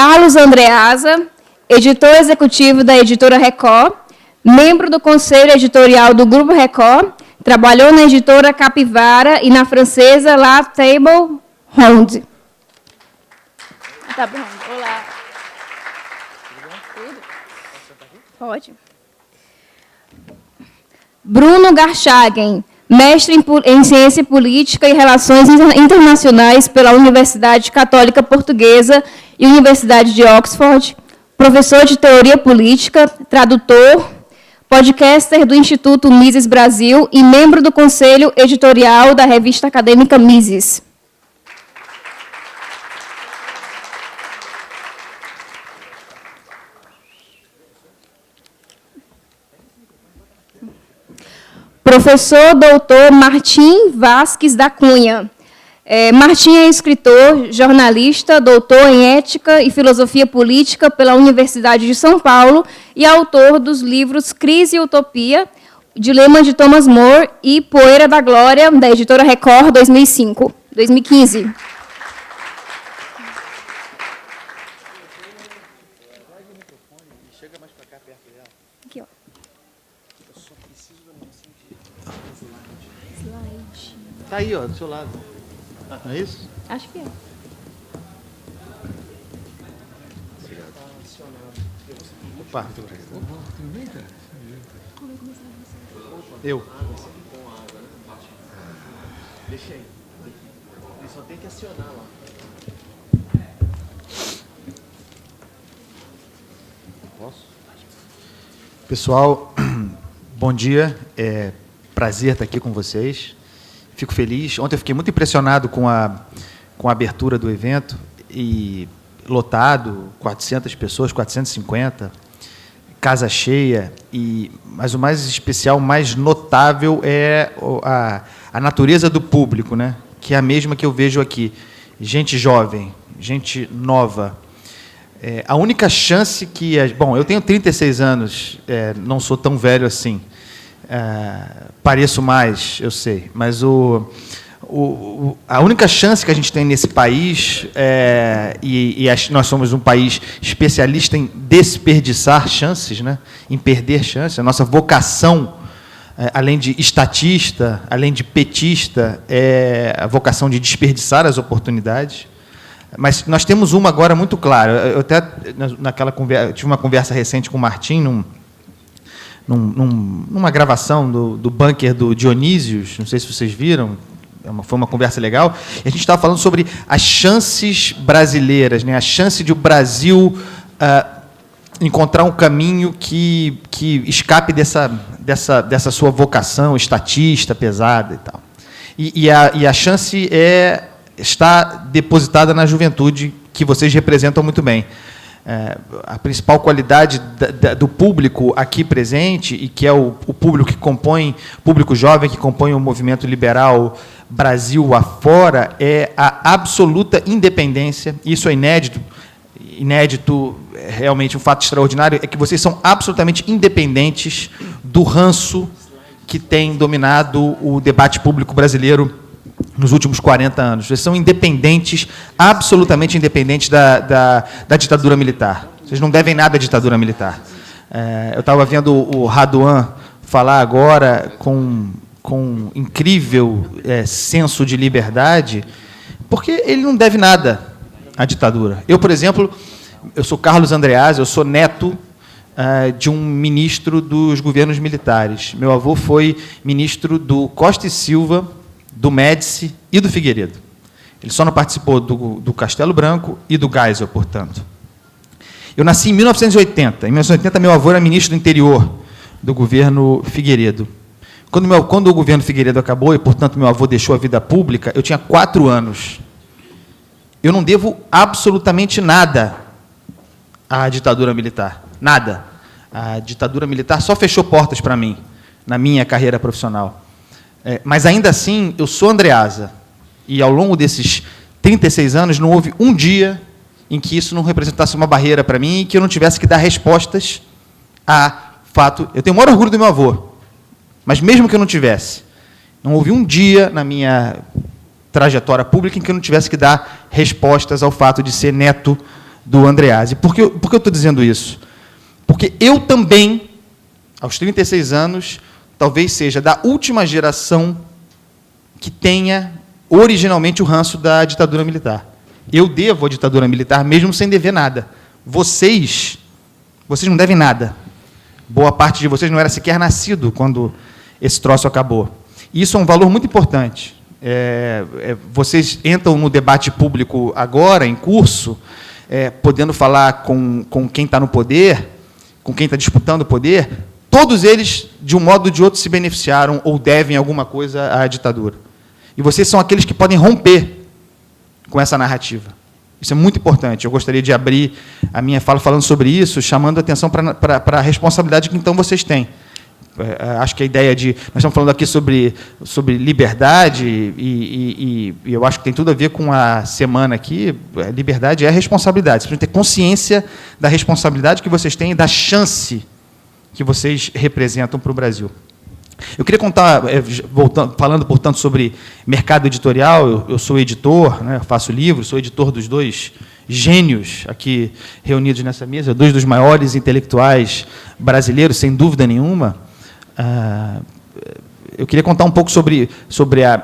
Carlos Andreasa, editor executivo da Editora Record, membro do Conselho Editorial do Grupo Record, trabalhou na editora Capivara e na francesa La Table Ronde. Tá bom, olá. Tudo? Pode. Bruno Garchagen, mestre em Ciência Política e Relações Internacionais pela Universidade Católica Portuguesa e Universidade de Oxford, professor de Teoria Política, tradutor, podcaster do Instituto Mises Brasil e membro do Conselho Editorial da revista acadêmica Mises. Professor doutor Martim Vasques da Cunha. Martim é escritor, jornalista, doutor em Ética e Filosofia Política pela Universidade de São Paulo e autor dos livros Crise e Utopia, Dilema de Thomas More e Poeira da Glória, da Editora Record, 2015. Aqui, ó. Está aí, ó, do seu lado. Não é isso? Acho que é. Opa, eu. Deixa aí. Ele só tem que acionar lá. Posso? Pessoal, bom dia. É prazer estar aqui com vocês. Fico feliz. Ontem eu fiquei muito impressionado com a abertura do evento, e lotado, 400 pessoas, 450, casa cheia, mas o mais especial, o mais notável é a natureza do público, né? Que é a mesma que eu vejo aqui. Gente jovem, gente nova. A única chance que... Bom, eu tenho 36 anos, não sou tão velho assim. Pareço mais, eu sei, mas a única chance que a gente tem nesse país, nós somos um país especialista em desperdiçar chances, né? Em perder chances. A nossa vocação, além de estatista, além de petista, é a vocação de desperdiçar as oportunidades. Mas nós temos uma agora muito clara. Eu até, tive uma conversa recente com o Martim, numa gravação do bunker do Dionísios, não sei se vocês viram, foi uma conversa legal, e a gente estava falando sobre as chances brasileiras, né? A chance de o Brasil encontrar um caminho que escape dessa sua vocação estatista, pesada e tal. E a chance está depositada na juventude, que vocês representam muito bem. A principal qualidade do público aqui presente, e que é o público que compõe, público jovem que compõe o movimento liberal Brasil afora, é a absoluta independência. Isso é inédito, realmente um fato extraordinário, é que vocês são absolutamente independentes do ranço que tem dominado o debate público brasileiro nos últimos 40 anos. Vocês são independentes, absolutamente independentes da ditadura militar. Vocês não devem nada à ditadura militar. Eu estava vendo o Raduan falar agora com incrível senso de liberdade, porque ele não deve nada à ditadura. Eu, por exemplo, eu sou Carlos Andreasa, eu sou neto de um ministro dos governos militares. Meu avô foi ministro do Costa e Silva, do Médici e do Figueiredo. Ele só não participou do Castelo Branco e do Geisel, portanto. Eu nasci em 1980. Em 1980, meu avô era ministro do interior do governo Figueiredo. Quando o governo Figueiredo acabou e, portanto, meu avô deixou a vida pública, eu tinha 4 anos. Eu não devo absolutamente nada à ditadura militar. Nada. A ditadura militar só fechou portas para mim, na minha carreira profissional. Mas, ainda assim, eu sou Andreasa. E, ao longo desses 36 anos, não houve um dia em que isso não representasse uma barreira para mim e que eu não tivesse que dar respostas a fato... Eu tenho o maior orgulho do meu avô, mas, mesmo que eu não tivesse, não houve um dia na minha trajetória pública em que eu não tivesse que dar respostas ao fato de ser neto do Andreasa. Por que eu estou dizendo isso? Porque eu também, aos 36 anos, talvez seja da última geração que tenha originalmente o ranço da ditadura militar. Eu devo à ditadura militar, mesmo sem dever nada. Vocês não devem nada. Boa parte de vocês não era sequer nascido quando esse troço acabou. E isso é um valor muito importante. Vocês entram no debate público agora, em curso, podendo falar com quem está no poder, com quem está disputando o poder, todos eles, de um modo ou de outro, se beneficiaram ou devem alguma coisa à ditadura. E vocês são aqueles que podem romper com essa narrativa. Isso é muito importante. Eu gostaria de abrir a minha fala falando sobre isso, chamando a atenção para a responsabilidade que, então, vocês têm. Acho que a ideia de... Nós estamos falando aqui sobre liberdade, e eu acho que tem tudo a ver com a semana aqui. Liberdade é responsabilidade. Vocês precisam ter consciência da responsabilidade que vocês têm e da chance que vocês representam para o Brasil. Eu queria contar, falando, portanto, sobre mercado editorial. Eu sou editor, né, faço livros, sou editor dos dois gênios aqui reunidos nessa mesa, dois dos maiores intelectuais brasileiros, sem dúvida nenhuma. Eu queria contar um pouco sobre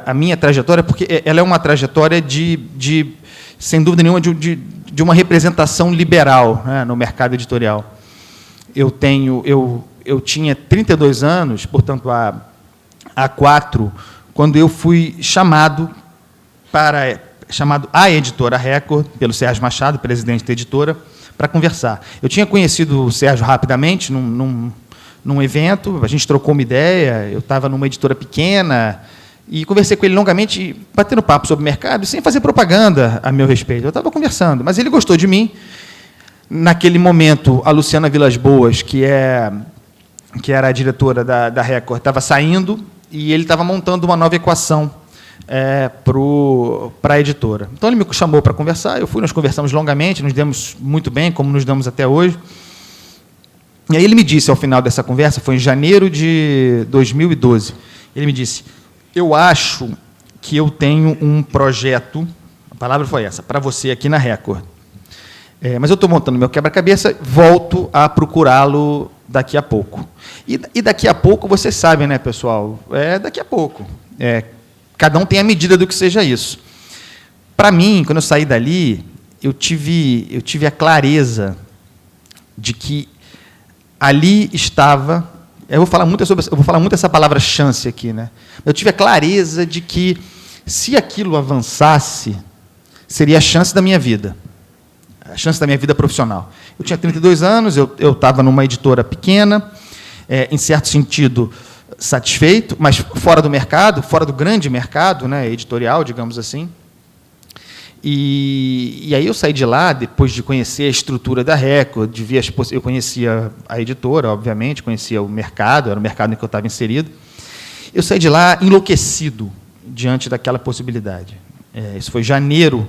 a minha trajetória, porque ela é uma trajetória sem dúvida nenhuma, de uma representação liberal, né, no mercado editorial. Eu tinha 32 anos, portanto, há 4, quando eu fui chamado à editora Record, pelo Sérgio Machado, presidente da editora, para conversar. Eu tinha conhecido o Sérgio rapidamente num evento, a gente trocou uma ideia, eu estava numa editora pequena, e conversei com ele longamente, batendo papo sobre o mercado, sem fazer propaganda a meu respeito. Eu estava conversando, mas ele gostou de mim. Naquele momento, a Luciana Vilas Boas, que era a diretora da Record, estava saindo, e ele estava montando uma nova equação para a editora. Então, ele me chamou para conversar, nós conversamos longamente, nos demos muito bem, como nos damos até hoje. E aí ele me disse, ao final dessa conversa, foi em janeiro de 2012, ele me disse: eu acho que eu tenho um projeto, a palavra foi essa, para você aqui na Record. Mas eu estou montando meu quebra-cabeça, volto a procurá-lo daqui a pouco. E daqui a pouco, vocês sabem, né, pessoal? Daqui a pouco. Cada um tem a medida do que seja isso. Para mim, quando eu saí dali, eu tive a clareza de que ali estava... Eu vou falar muito essa palavra chance aqui, né? Eu tive a clareza de que, se aquilo avançasse, seria a chance da minha vida. A chance da minha vida profissional. Eu tinha 32 anos, eu estava numa editora pequena, em certo sentido satisfeito, mas fora do mercado, fora do grande mercado, né, editorial, digamos assim. E aí eu saí de lá, depois de conhecer a estrutura da Record, eu conhecia a editora, obviamente, conhecia o mercado, era o mercado em que eu estava inserido. Eu saí de lá enlouquecido diante daquela possibilidade. Isso foi em janeiro.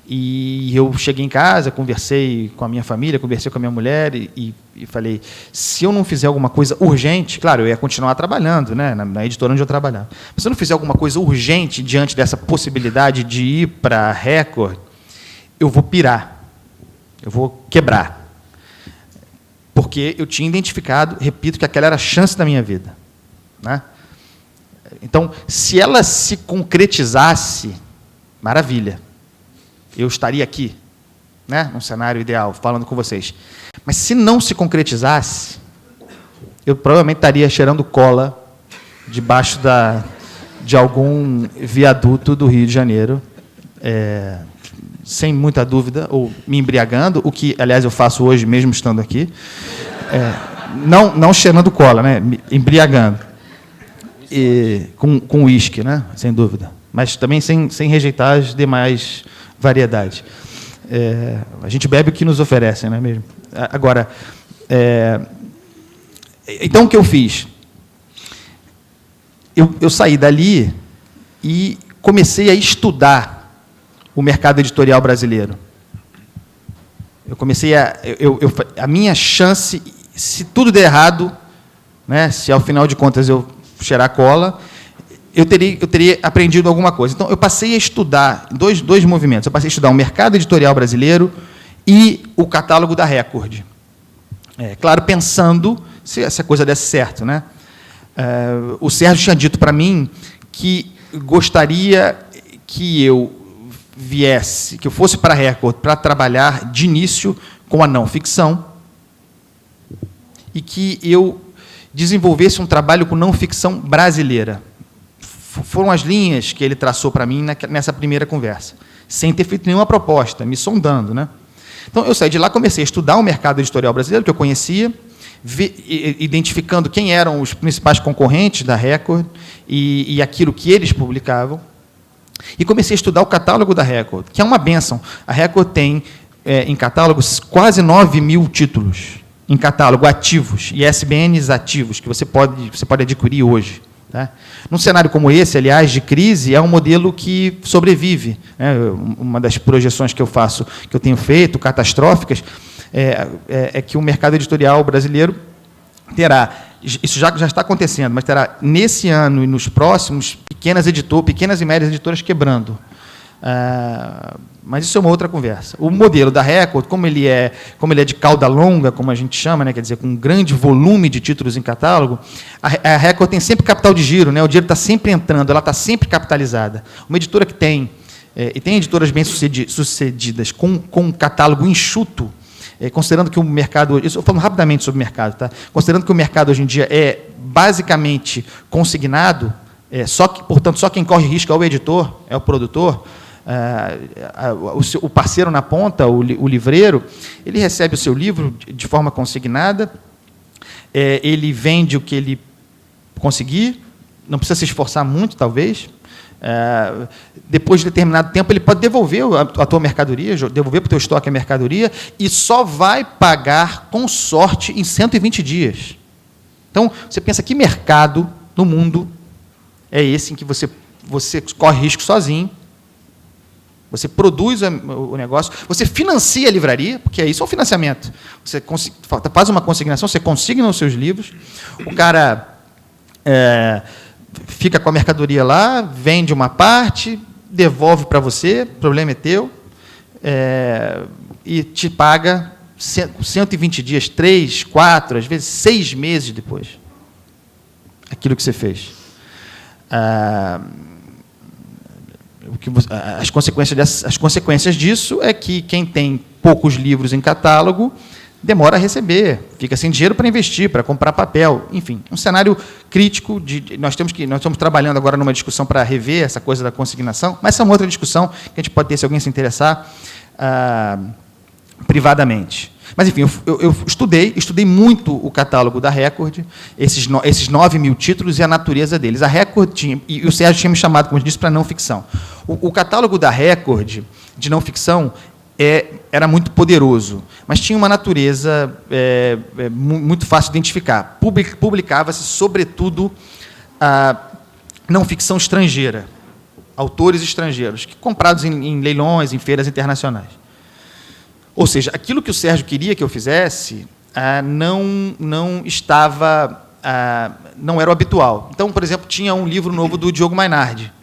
E eu cheguei em casa, conversei com a minha família, conversei com a minha mulher e falei, se eu não fizer alguma coisa urgente, claro, eu ia continuar trabalhando, né, na editora onde eu trabalhava, mas se eu não fizer alguma coisa urgente diante dessa possibilidade de ir para a Record, eu vou pirar, eu vou quebrar. Porque eu tinha identificado, repito, que aquela era a chance da minha vida, né? Então, se ela se concretizasse, maravilha. Eu estaria aqui, né, num cenário ideal, falando com vocês. Mas, se não se concretizasse, eu provavelmente estaria cheirando cola debaixo de algum viaduto do Rio de Janeiro, sem muita dúvida, ou me embriagando, o que, aliás, eu faço hoje, mesmo estando aqui. Não cheirando cola, né, embriagando. Com uísque, né, sem dúvida. Mas também sem rejeitar as demais variedade. A gente bebe o que nos oferecem, não é mesmo? Agora, então, o que eu fiz? Eu saí dali e comecei a estudar o mercado editorial brasileiro. Eu comecei a minha chance, se tudo der errado, né, se ao final de contas eu cheirar cola, eu teria aprendido alguma coisa. Então, eu passei a estudar dois movimentos. Eu passei a estudar o mercado editorial brasileiro e o catálogo da Record. Claro, pensando se essa coisa desse certo, né? O Sérgio tinha dito para mim que gostaria que eu viesse, que eu fosse para a Record para trabalhar de início com a não ficção e que eu desenvolvesse um trabalho com não ficção brasileira. Foram as linhas que ele traçou para mim nessa primeira conversa, sem ter feito nenhuma proposta, me sondando, né? Então, eu saí de lá, comecei a estudar o mercado editorial brasileiro, que eu conhecia, identificando quem eram os principais concorrentes da Record e aquilo que eles publicavam, e comecei a estudar o catálogo da Record, que é uma bênção. A Record tem, em catálogos, quase 9.000 títulos, em catálogo ativos, e ISBNs ativos, que você pode adquirir hoje. Tá? Num cenário como esse, aliás, de crise, é um modelo que sobrevive. Né? Uma das projeções que eu faço, que eu tenho feito, catastróficas, é que o mercado editorial brasileiro terá, isso já está acontecendo, mas terá, nesse ano e nos próximos, pequenas e médias editoras quebrando. Mas isso é uma outra conversa. O modelo da Record, como ele é de cauda longa, como a gente chama, né, quer dizer, com um grande volume de títulos em catálogo, a Record tem sempre capital de giro, né, o dinheiro está sempre entrando, ela está sempre capitalizada. Uma editora que tem, e tem editoras bem-sucedidas, com um catálogo enxuto, considerando que o mercado... Isso eu falo rapidamente sobre o mercado. Tá? Considerando que o mercado hoje em dia é basicamente consignado, portanto, só quem corre risco é o editor, é o produtor, o parceiro na ponta, o livreiro, ele recebe o seu livro de forma consignada, ele vende o que ele conseguir, não precisa se esforçar muito, talvez. Depois de determinado tempo, ele pode devolver a tua mercadoria, devolver para o teu estoque a mercadoria, e só vai pagar, com sorte, em 120 dias. Então, você pensa, que mercado no mundo é esse em que você corre risco sozinho, você produz o negócio, você financia a livraria, porque isso é o financiamento. Você faz uma consignação, você consigna os seus livros, o cara fica com a mercadoria lá, vende uma parte, devolve para você, o problema é teu, e te paga 120 dias, 3, 4, às vezes 6 meses depois, aquilo que você fez. As consequências disso é que quem tem poucos livros em catálogo demora a receber, fica sem dinheiro para investir, para comprar papel, enfim, um cenário crítico. Nós estamos trabalhando agora numa discussão para rever essa coisa da consignação, mas essa é uma outra discussão que a gente pode ter, se alguém se interessar, privadamente. Mas, enfim, eu estudei muito o catálogo da Record, esses 9.000 títulos e a natureza deles. A Record tinha, e o Sérgio tinha me chamado, como eu disse, para não ficção. O catálogo da Record, de não ficção, era muito poderoso, mas tinha uma natureza muito fácil de identificar. Publicava-se, sobretudo, não ficção estrangeira, autores estrangeiros, comprados em leilões, em feiras internacionais. Ou seja, aquilo que o Sérgio queria que eu fizesse não era o habitual. Então, por exemplo, tinha um livro novo do Diogo Mainardi,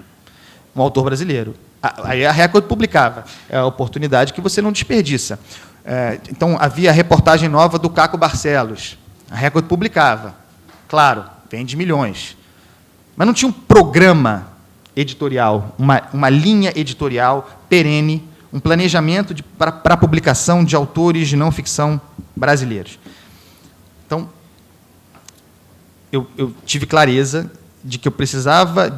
um autor brasileiro. Aí a Record publicava. É a oportunidade que você não desperdiça. Então, havia a reportagem nova do Caco Barcelos. A Record publicava. Claro, vende milhões. Mas não tinha um programa editorial, uma linha editorial perene, um planejamento para a publicação de autores de não ficção brasileiros. Então, eu tive clareza de que eu precisava,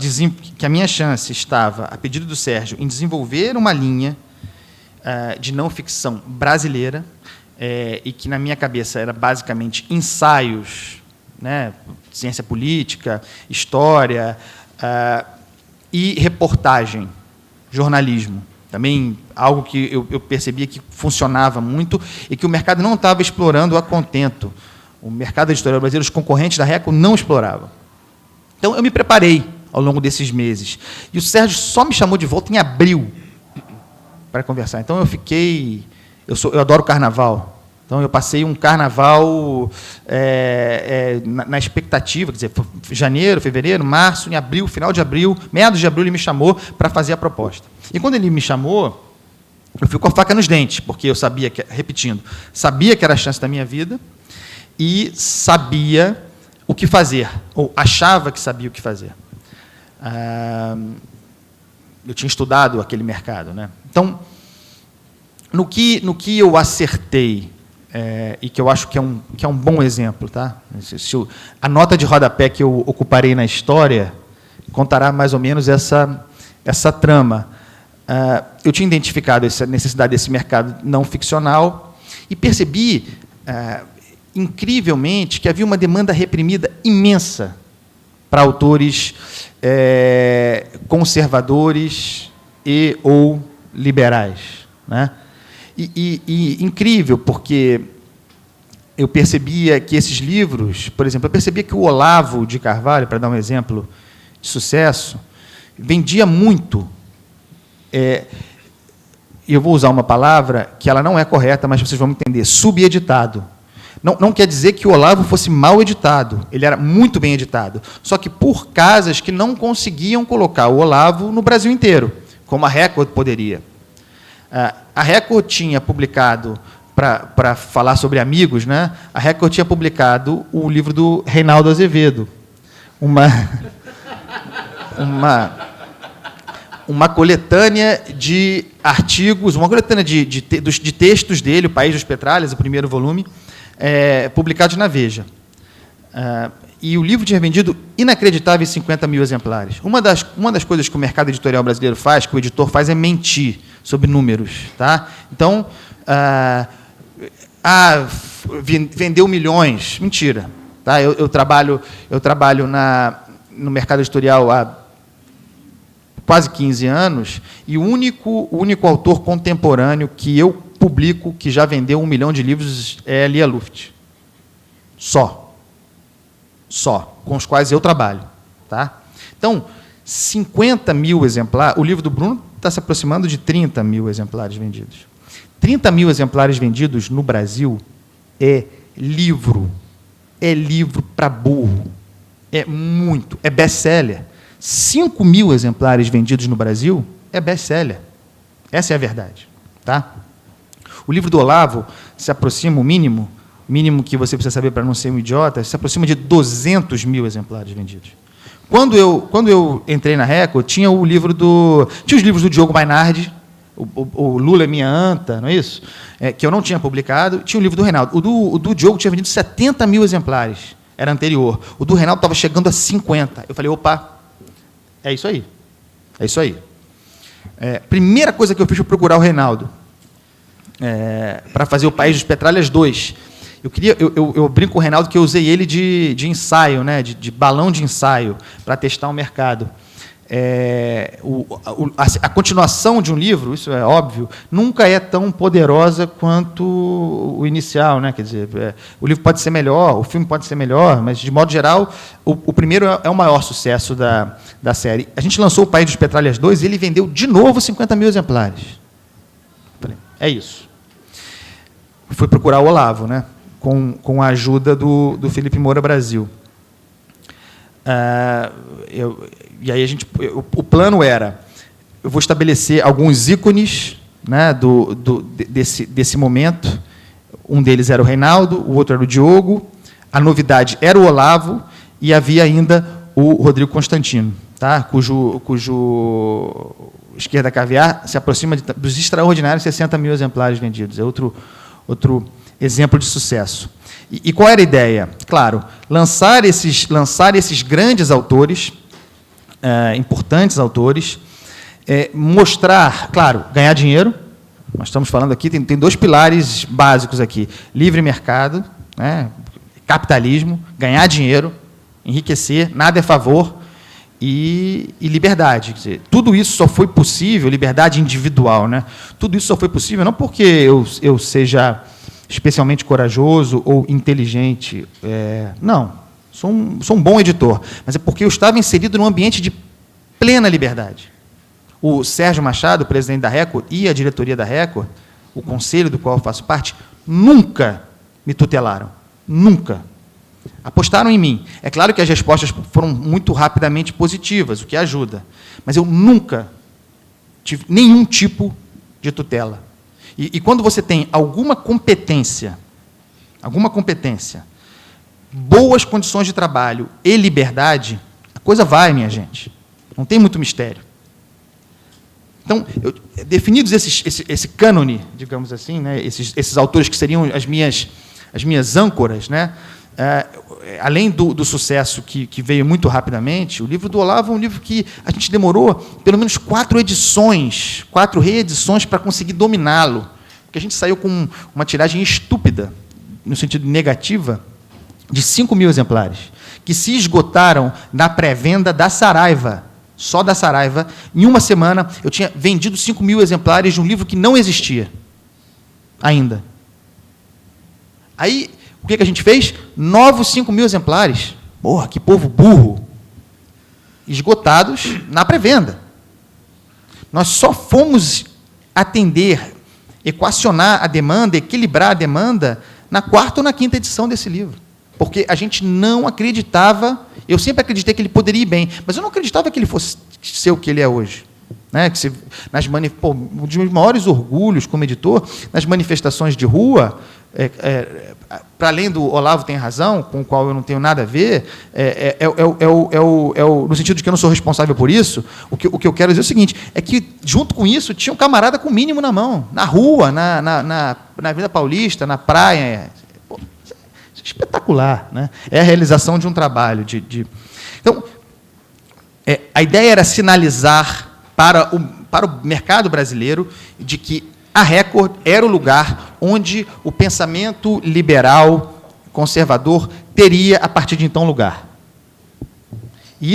que a minha chance estava, a pedido do Sérgio, em desenvolver uma linha de não ficção brasileira, e que, na minha cabeça, era basicamente ensaios, né, ciência política, história, e reportagem, jornalismo. Também algo que eu percebia que funcionava muito e que o mercado não estava explorando a contento. O mercado editorial brasileiro, os concorrentes da Record, não exploravam. Então, eu me preparei ao longo desses meses. E o Sérgio só me chamou de volta em abril para conversar. Então, eu fiquei... Eu adoro carnaval. Então, eu passei um carnaval na expectativa, quer dizer, janeiro, fevereiro, março, em abril, final de abril, meados de abril, ele me chamou para fazer a proposta. E, quando ele me chamou, eu fui com a faca nos dentes, porque eu sabia que, repetindo, sabia que era a chance da minha vida e sabia o que fazer, ou achava que sabia o que fazer. Eu tinha estudado aquele mercado, né? Então, no que eu acertei, e que eu acho que é um bom exemplo, tá? A nota de rodapé que eu ocuparei na história contará mais ou menos essa trama. Eu tinha identificado essa necessidade desse mercado não ficcional e percebi, incrivelmente, que havia uma demanda reprimida imensa para autores conservadores e ou liberais, né? E incrível, porque eu percebia que esses livros, por exemplo, eu percebia que o Olavo de Carvalho, para dar um exemplo de sucesso, vendia muito. Eu vou usar uma palavra que ela não é correta, mas vocês vão entender, subeditado. Não quer dizer que o Olavo fosse mal editado, ele era muito bem editado, só que por casas que não conseguiam colocar o Olavo no Brasil inteiro, como a Record poderia. A Record tinha publicado, para falar sobre amigos, né? A Record tinha publicado o livro do Reinaldo Azevedo, uma coletânea de artigos, uma coletânea de textos dele, O País dos Petralhas, o primeiro volume, publicados na Veja. E o livro tinha vendido inacreditáveis 50 mil exemplares. Uma das coisas que o mercado editorial brasileiro faz, que o editor faz, é mentir sobre números. Tá? Então, vendeu milhões. Mentira. Tá? Eu trabalho no mercado editorial há quase 15 anos, e o único autor contemporâneo que eu publico que já vendeu 1 milhão de livros é Lia Luft. Só, com os quais eu trabalho. Tá? Então, 50 mil exemplares, o livro do Bruno está se aproximando de 30 mil exemplares vendidos. 30 mil exemplares vendidos no Brasil é livro para burro, é best-seller. 5 mil exemplares vendidos no Brasil é best-seller. Essa é a verdade. Tá? O livro do Olavo se aproxima, o mínimo que você precisa saber para não ser um idiota, se aproxima de 200 mil exemplares vendidos. Quando eu entrei na Record, tinha os livros do Diogo Mainardi, o Lula é minha anta, não é isso? Que eu não tinha publicado. Tinha o livro do Reinaldo. O do Diogo tinha vendido 70 mil exemplares, era anterior. O do Reinaldo estava chegando a 50. Eu falei, opa, é isso aí. Primeira coisa que eu fiz foi procurar o Reinaldo, para fazer O País dos Petralhas 2. Eu brinco com o Reinaldo que eu usei ele de ensaio, né, de balão de ensaio, para testar o mercado. A continuação de um livro, isso é óbvio, nunca é tão poderosa quanto o inicial, né? Quer dizer, o livro pode ser melhor, o filme pode ser melhor, mas, de modo geral, o primeiro é o maior sucesso da série. A gente lançou O País dos Petralhas 2 e ele vendeu de novo 50 mil exemplares. Falei, é isso. Fui procurar o Olavo, né? Com a ajuda do Felipe Moura Brasil. E aí o plano era, eu vou estabelecer alguns ícones, né, desse momento. Um deles era o Reinaldo, o outro era o Diogo, a novidade era o Olavo, e havia ainda o Rodrigo Constantino, tá, cujo Esquerda Caviar se aproxima dos extraordinários 60 mil exemplares vendidos. É outro exemplo de sucesso. E qual era a ideia? Claro, lançar esses grandes autores, importantes autores, mostrar, claro, ganhar dinheiro. Nós estamos falando aqui, tem 2 pilares básicos aqui: livre mercado, né, capitalismo, ganhar dinheiro, enriquecer, nada é favor, e liberdade. Quer dizer, tudo isso só foi possível, liberdade individual, né? Tudo isso só foi possível não porque eu seja especialmente corajoso ou inteligente, não, sou um bom editor, mas é porque eu estava inserido num ambiente de plena liberdade. O Sérgio Machado, presidente da Record, e a diretoria da Record, o conselho do qual eu faço parte, nunca me tutelaram, nunca. Apostaram em mim. É claro que as respostas foram muito rapidamente positivas, o que ajuda, mas eu nunca tive nenhum tipo de tutela. E quando você tem alguma competência, boas condições de trabalho e liberdade, a coisa vai, minha gente. Não tem muito mistério. Então, definidos esse cânone, digamos assim, né, esses autores que seriam as minhas âncoras, né, além do sucesso que veio muito rapidamente, o livro do Olavo é um livro que a gente demorou pelo menos 4 reedições para conseguir dominá-lo, porque a gente saiu com uma tiragem estúpida, no sentido negativa, de 5.000 exemplares, que se esgotaram na pré-venda da Saraiva. Só da Saraiva, em uma semana, eu tinha vendido 5.000 exemplares de um livro que não existia ainda. Aí, o que a gente fez? Novos 5.000 exemplares. Porra, que povo burro! Esgotados na pré-venda. Nós só fomos atender, equacionar a demanda, equilibrar a demanda, na 4ª ou na 5ª edição desse livro. Porque a gente não acreditava, eu sempre acreditei que ele poderia ir bem, mas eu não acreditava que ele fosse ser o que ele é hoje. Né? Que um dos meus maiores orgulhos como editor, nas manifestações de rua, para além do Olavo tem razão, com o qual eu não tenho nada a ver, no sentido de que eu não sou responsável por isso, o que eu quero dizer é o seguinte, é que, junto com isso, tinha um camarada com o mínimo na mão, na rua, na Avenida Paulista, na praia. Espetacular, né? É a realização de um trabalho. Então, a ideia era sinalizar para o mercado brasileiro de que a Record era o lugar onde o pensamento liberal, conservador, teria, a partir de então, lugar. E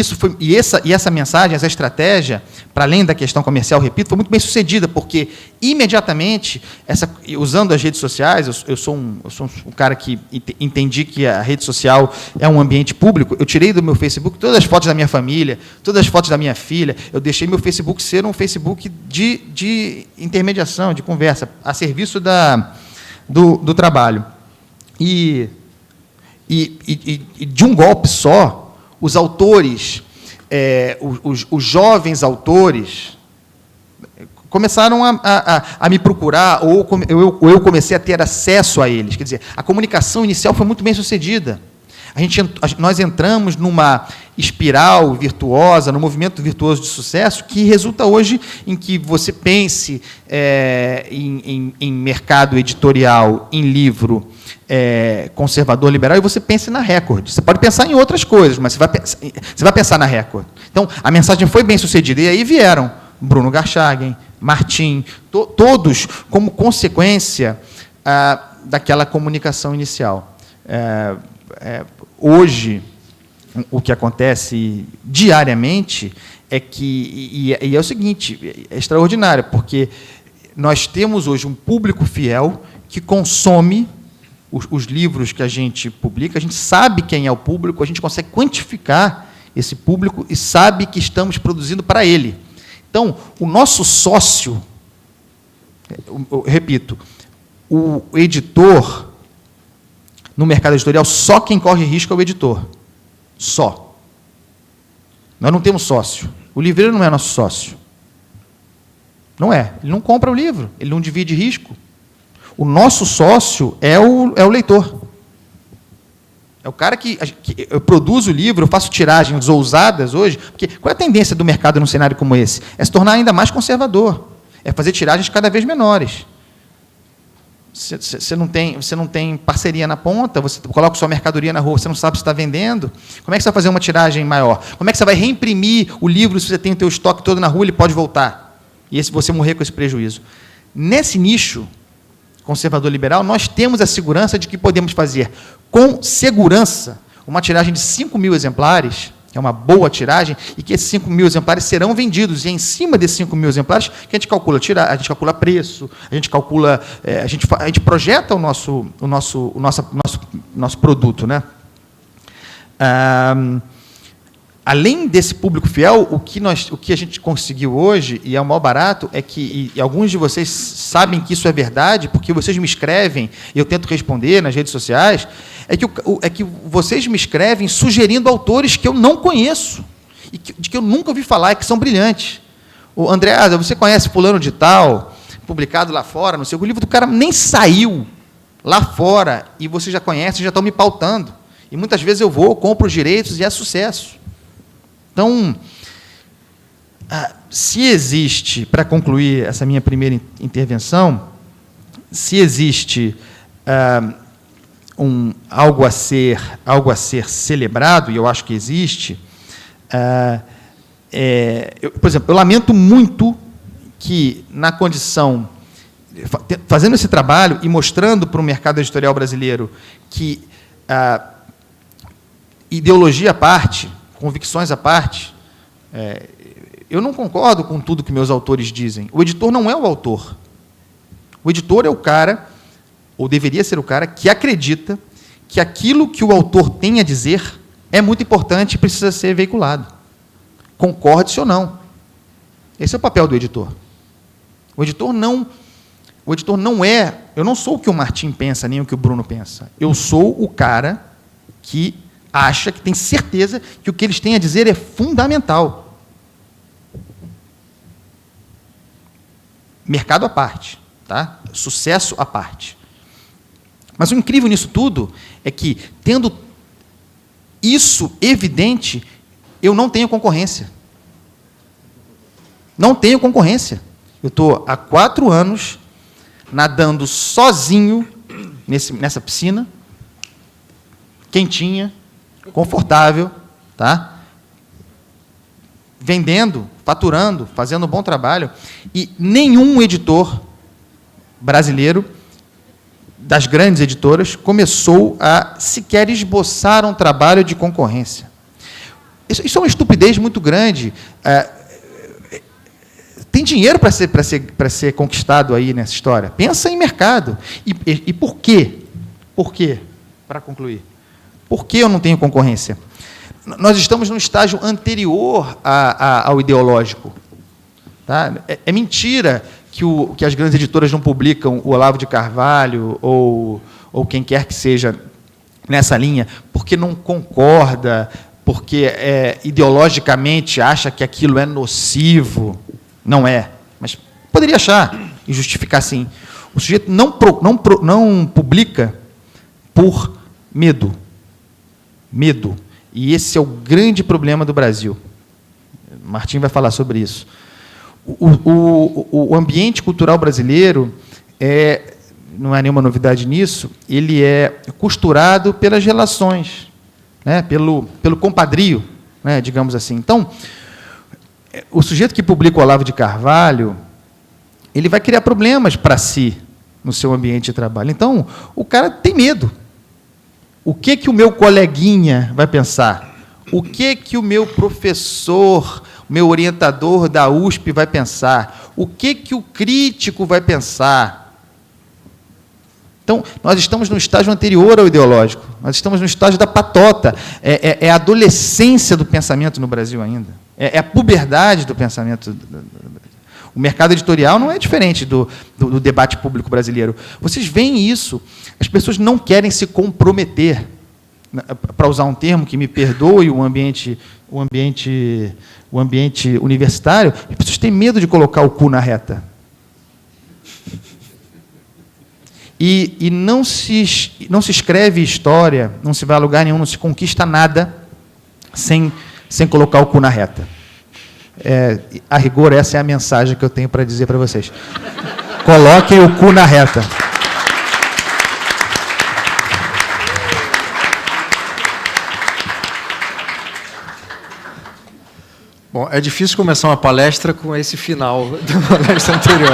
essa mensagem, essa estratégia, para além da questão comercial, repito, foi muito bem sucedida, porque, imediatamente, usando as redes sociais, eu sou um cara que entendi que a rede social é um ambiente público, eu tirei do meu Facebook todas as fotos da minha família, todas as fotos da minha filha, eu deixei meu Facebook ser um Facebook de intermediação, de conversa, a serviço do trabalho. E de um golpe só, os autores, os jovens autores, começaram a me procurar, ou eu comecei a ter acesso a eles. Quer dizer, a comunicação inicial foi muito bem sucedida. Nós entramos numa espiral virtuosa, num movimento virtuoso de sucesso, que resulta hoje em que você pense em mercado editorial, em livro conservador, liberal, e você pense na Record. Você pode pensar em outras coisas, mas você vai pensar na Record. Então, a mensagem foi bem sucedida, e aí vieram Bruno Garchagen, Martim, todos como consequência daquela comunicação inicial. Hoje, o que acontece diariamente é que, e é o seguinte, é extraordinário, porque nós temos hoje um público fiel que consome os livros que a gente publica, a gente sabe quem é o público, a gente consegue quantificar esse público e sabe que estamos produzindo para ele. Então, o nosso sócio, eu repito, o editor, no mercado editorial, só quem corre risco é o editor. Só. Nós não temos sócio. O livreiro não é nosso sócio. Não é. Ele não compra o livro, ele não divide risco. O nosso sócio é o leitor. É o cara que eu produzo o livro, eu faço tiragens ousadas hoje, porque qual é a tendência do mercado num cenário como esse? É se tornar ainda mais conservador, é fazer tiragens cada vez menores. Você não tem parceria na ponta, você coloca sua mercadoria na rua, você não sabe se está vendendo, como é que você vai fazer uma tiragem maior? Como é que você vai reimprimir o livro se você tem o teu estoque todo na rua, ele pode voltar? E se você morrer com esse prejuízo? Nesse nicho conservador liberal, nós temos a segurança de que podemos fazer com segurança uma tiragem de 5.000 exemplares, que é uma boa tiragem, e que esses 5.000 exemplares serão vendidos, e é em cima desses 5.000 exemplares que a gente calcula a gente calcula preço, a gente calcula, a gente projeta o nosso produto, né? Além desse público fiel, o que a gente conseguiu hoje, e é o maior barato, é que, e alguns de vocês sabem que isso é verdade, porque vocês me escrevem, e eu tento responder nas redes sociais, é que vocês me escrevem sugerindo autores que eu não conheço, e de que eu nunca ouvi falar, e que são brilhantes. O Andreasa, você conhece fulano de tal? publicado lá fora, não sei, o livro do cara nem saiu lá fora, e vocês já conhecem, já estão me pautando. E muitas vezes eu vou, compro os direitos e é sucesso. Então, se existe, para concluir essa minha primeira intervenção, se existe algo a ser celebrado, e eu acho que existe, por exemplo, eu lamento muito que, na condição, fazendo esse trabalho e mostrando para o mercado editorial brasileiro que, ideologia à parte, convicções à parte, eu não concordo com tudo que meus autores dizem. O editor não é o autor. O editor é o cara, ou deveria ser o cara, que acredita que aquilo que o autor tem a dizer é muito importante e precisa ser veiculado. Concorde-se ou não. Esse é o papel do editor. O editor não é... Eu não sou o que o Martim pensa, nem o que o Bruno pensa. Eu sou o cara que acha, que tem certeza que o que eles têm a dizer é fundamental. Mercado à parte, tá? Sucesso à parte. Mas o incrível nisso tudo é que, tendo isso evidente, eu não tenho concorrência. Não tenho concorrência. Eu estou há 4 anos nadando sozinho nessa piscina, quentinha, confortável, tá? Vendendo, faturando, fazendo um bom trabalho, e nenhum editor brasileiro, das grandes editoras, começou a sequer esboçar um trabalho de concorrência. Isso é uma estupidez muito grande. Tem dinheiro para ser conquistado aí nessa história. Pensa em mercado. E por quê? Por quê? Para concluir. Por que eu não tenho concorrência? Nós estamos num estágio anterior ao ideológico. Tá? É mentira que as grandes editoras não publicam o Olavo de Carvalho ou quem quer que seja nessa linha, porque não concorda, porque ideologicamente acha que aquilo é nocivo. Não é, mas poderia achar e justificar sim. O sujeito não publica por medo. Medo. E esse é o grande problema do Brasil. Martim vai falar sobre isso. O ambiente cultural brasileiro, não há nenhuma novidade nisso, ele é costurado pelas relações, né, pelo compadrio, né, digamos assim. Então, o sujeito que publica o Olavo de Carvalho, ele vai criar problemas para si no seu ambiente de trabalho. Então, o cara tem medo. O que o meu coleguinha vai pensar? O que o meu professor, o meu orientador da USP vai pensar? O que o crítico vai pensar? Então, nós estamos no estágio anterior ao ideológico. Nós estamos no estágio da patota. É a adolescência do pensamento no Brasil ainda. É a puberdade do pensamento. O mercado editorial não é diferente do debate público brasileiro. Vocês veem isso. As pessoas não querem se comprometer, para usar um termo que me perdoe o ambiente universitário, as pessoas têm medo de colocar o cu na reta. E não se escreve história, não se vai a lugar nenhum, não se conquista nada sem colocar o cu na reta. A rigor, essa é a mensagem que eu tenho para dizer para vocês. Coloquem o cu na reta. Bom, é difícil começar uma palestra com esse final da palestra anterior.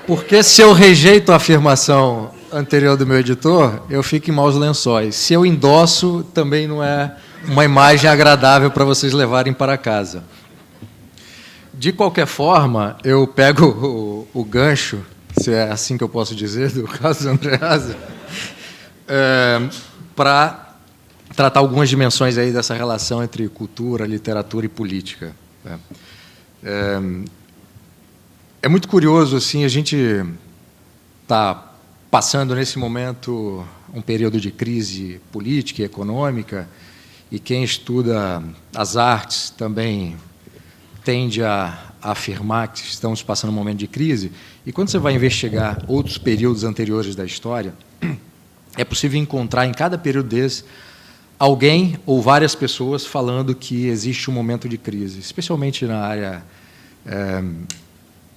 Porque se eu rejeito a afirmação anterior do meu editor, eu fico em maus lençóis. Se eu endosso, também não é uma imagem agradável para vocês levarem para casa. De qualquer forma, eu pego o gancho, se é assim que eu posso dizer, do caso do Andreasa, para tratar algumas dimensões aí dessa relação entre cultura, literatura e política. É muito curioso, assim, a gente está passando nesse momento um período de crise política e econômica, e quem estuda as artes também tende a a afirmar que estamos passando um momento de crise, e quando você vai investigar outros períodos anteriores da história, é possível encontrar em cada período desse alguém ou várias pessoas falando que existe um momento de crise, especialmente na área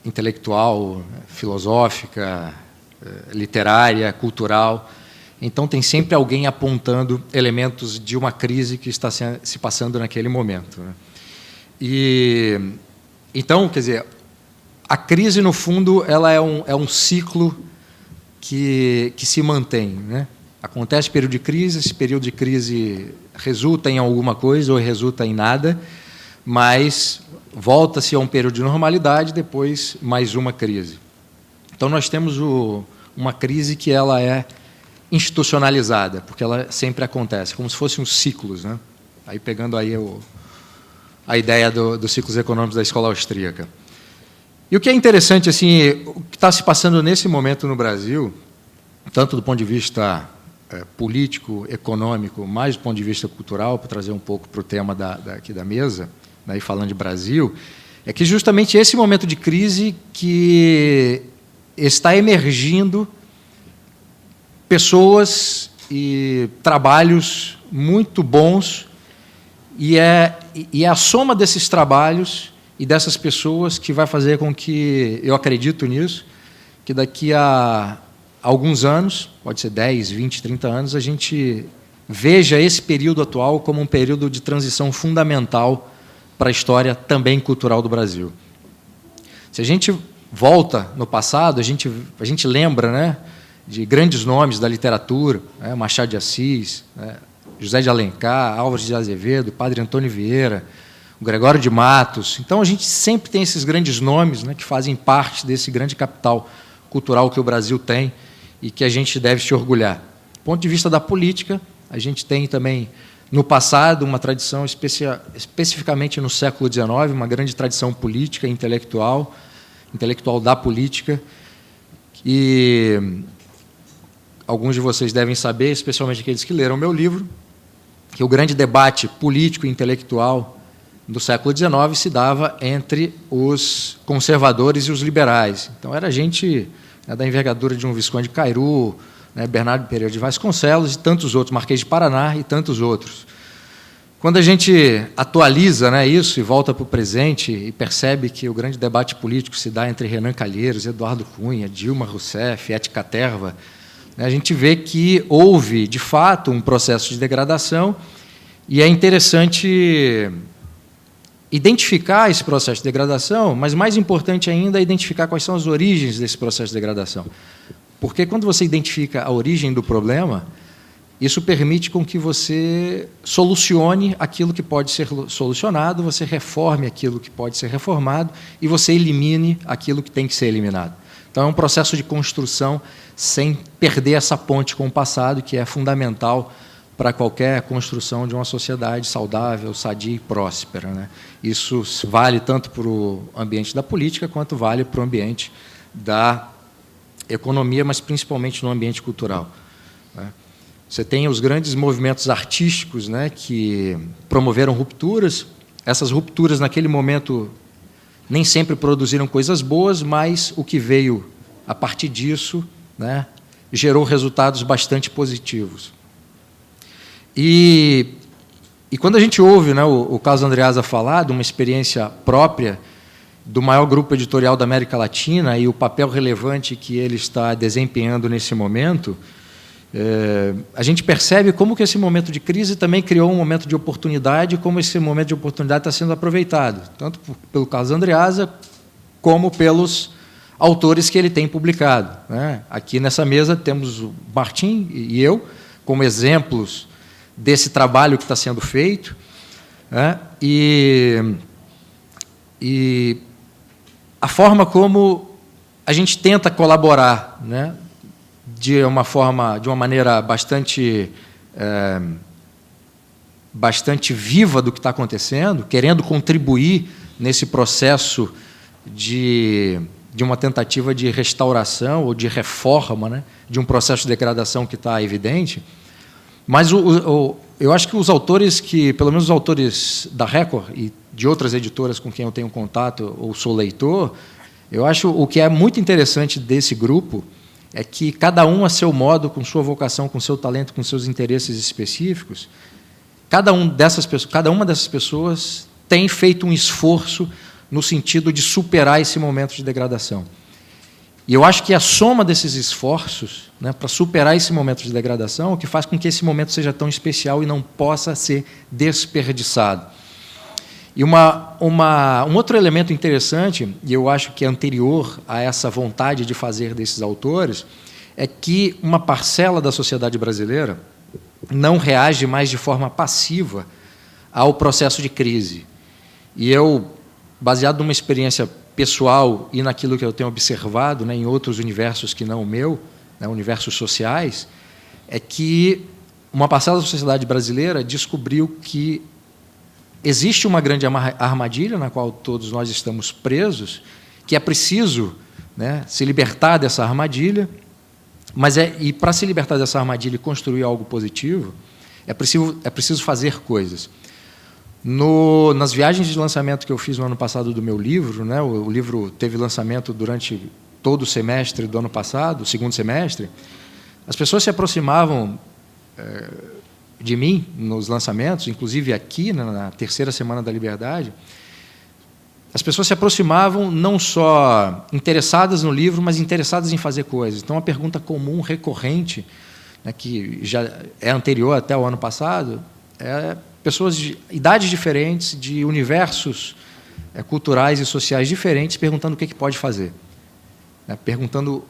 intelectual, filosófica, literária, cultural. Então, tem sempre alguém apontando elementos de uma crise que está se passando naquele momento, né? Então, quer dizer, a crise, no fundo, ela é um ciclo que se mantém, né? Acontece período de crise, esse período de crise resulta em alguma coisa ou resulta em nada, mas volta-se a um período de normalidade, depois mais uma crise. Então, nós temos uma crise que ela é institucionalizada, porque ela sempre acontece, como se fossem uns ciclos, né? Aí pegando aí a ideia dos ciclos econômicos da escola austríaca. E o que é interessante, assim, o que está se passando nesse momento no Brasil, tanto do ponto de vista político, econômico, mais do ponto de vista cultural, para trazer um pouco para o tema aqui da mesa, né, e falando de Brasil, é que justamente esse momento de crise que está emergindo pessoas e trabalhos muito bons, e é a soma desses trabalhos e dessas pessoas que vai fazer com que, eu acredito nisso, que daqui a alguns anos, pode ser 10, 20, 30 anos, a gente veja esse período atual como um período de transição fundamental para a história também cultural do Brasil. Se a gente volta no passado, a gente lembra, né, de grandes nomes da literatura, né, Machado de Assis, né, José de Alencar, Álvares de Azevedo, Padre Antônio Vieira, o Gregório de Matos. Então, a gente sempre tem esses grandes nomes, né, que fazem parte desse grande capital cultural que o Brasil tem e que a gente deve se orgulhar. Do ponto de vista da política, a gente tem também, no passado, uma tradição, especificamente no século XIX, uma grande tradição política, intelectual da política, e alguns de vocês devem saber, especialmente aqueles que leram o meu livro, que o grande debate político e intelectual do século XIX se dava entre os conservadores e os liberais. Então, era gente, né, da envergadura de um Visconde de Cairu, né, Bernardo Pereira de Vasconcelos e tantos outros, Marquês de Paraná e tantos outros. Quando a gente atualiza, né, isso e volta para o presente e percebe que o grande debate político se dá entre Renan Calheiros, Eduardo Cunha, Dilma Rousseff, Eti Caterva, a gente vê que houve, de fato, um processo de degradação, e é interessante identificar esse processo de degradação, mas, mais importante ainda, é identificar quais são as origens desse processo de degradação. Porque, quando você identifica a origem do problema, isso permite com que você solucione aquilo que pode ser solucionado, você reforme aquilo que pode ser reformado e você elimine aquilo que tem que ser eliminado. Então, é um processo de construção sem perder essa ponte com o passado, que é fundamental para qualquer construção de uma sociedade saudável, sadia e próspera, né? Isso vale tanto para o ambiente da política, quanto vale para o ambiente da economia, mas principalmente no ambiente cultural, né? Você tem os grandes movimentos artísticos, né, que promoveram rupturas. Essas rupturas, naquele momento, nem sempre produziram coisas boas, mas o que veio a partir disso, né, gerou resultados bastante positivos. E quando a gente ouve, né, o Carlos Andreasa falar de uma experiência própria do maior grupo editorial da América Latina e o papel relevante que ele está desempenhando nesse momento, a gente percebe como que esse momento de crise também criou um momento de oportunidade, como esse momento de oportunidade está sendo aproveitado, tanto pelo Carlos Andreasa, como pelos autores que ele tem publicado, né? Aqui nessa mesa temos o Martim e eu, como exemplos desse trabalho que está sendo feito, né? E a forma como a gente tenta colaborar, né, de uma maneira bastante viva do que está acontecendo, querendo contribuir nesse processo de uma tentativa de restauração ou de reforma, né, de um processo de degradação que está evidente, Mas eu acho que os autores pelo menos os autores da Record e de outras editoras com quem eu tenho contato ou sou leitor, eu acho o que é muito interessante desse grupo é que cada um a seu modo, com sua vocação, com seu talento, com seus interesses específicos, cada uma dessas pessoas tem feito um esforço no sentido de superar esse momento de degradação. E eu acho que a soma desses esforços, né, para superar esse momento de degradação, é o que faz com que esse momento seja tão especial e não possa ser desperdiçado. E um outro elemento interessante, e eu acho que é anterior a essa vontade de fazer desses autores, é que uma parcela da sociedade brasileira não reage mais de forma passiva ao processo de crise. E eu, baseado numa experiência pessoal e naquilo que eu tenho observado, né, em outros universos que não o meu, né, universos sociais, é que uma parcela da sociedade brasileira descobriu que existe uma grande armadilha na qual todos nós estamos presos, que é preciso, né, se libertar dessa armadilha, e para se libertar dessa armadilha e construir algo positivo, é preciso fazer coisas. Nas viagens de lançamento que eu fiz no ano passado do meu livro, né, o livro teve lançamento durante todo o semestre do ano passado, o segundo semestre, as pessoas se aproximavam de mim nos lançamentos, inclusive aqui, na terceira Semana da Liberdade, as pessoas se aproximavam não só interessadas no livro, mas interessadas em fazer coisas. Então, uma pergunta comum, recorrente, né, que já é anterior até o ano passado, é pessoas de idades diferentes, de universos culturais e sociais diferentes, perguntando o que pode fazer, né, perguntando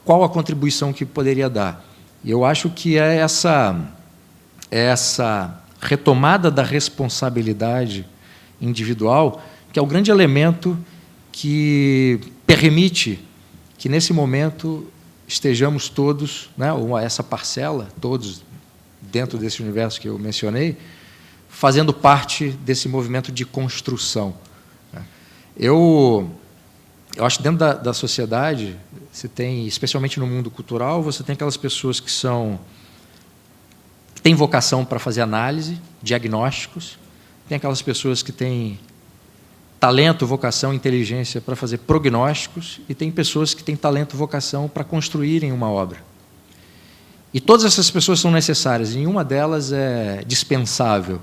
qual a contribuição que poderia dar. E eu acho que é essa retomada da responsabilidade individual que é o grande elemento que permite que, nesse momento, estejamos todos, né, ou essa parcela, todos dentro desse universo que eu mencionei, fazendo parte desse movimento de construção. Eu acho que dentro da sociedade, você tem, especialmente no mundo cultural, você tem aquelas pessoas que têm vocação para fazer análise, diagnósticos, tem aquelas pessoas que têm talento, vocação, inteligência para fazer prognósticos, e tem pessoas que têm talento, vocação para construírem uma obra. E todas essas pessoas são necessárias, e nenhuma delas é dispensável,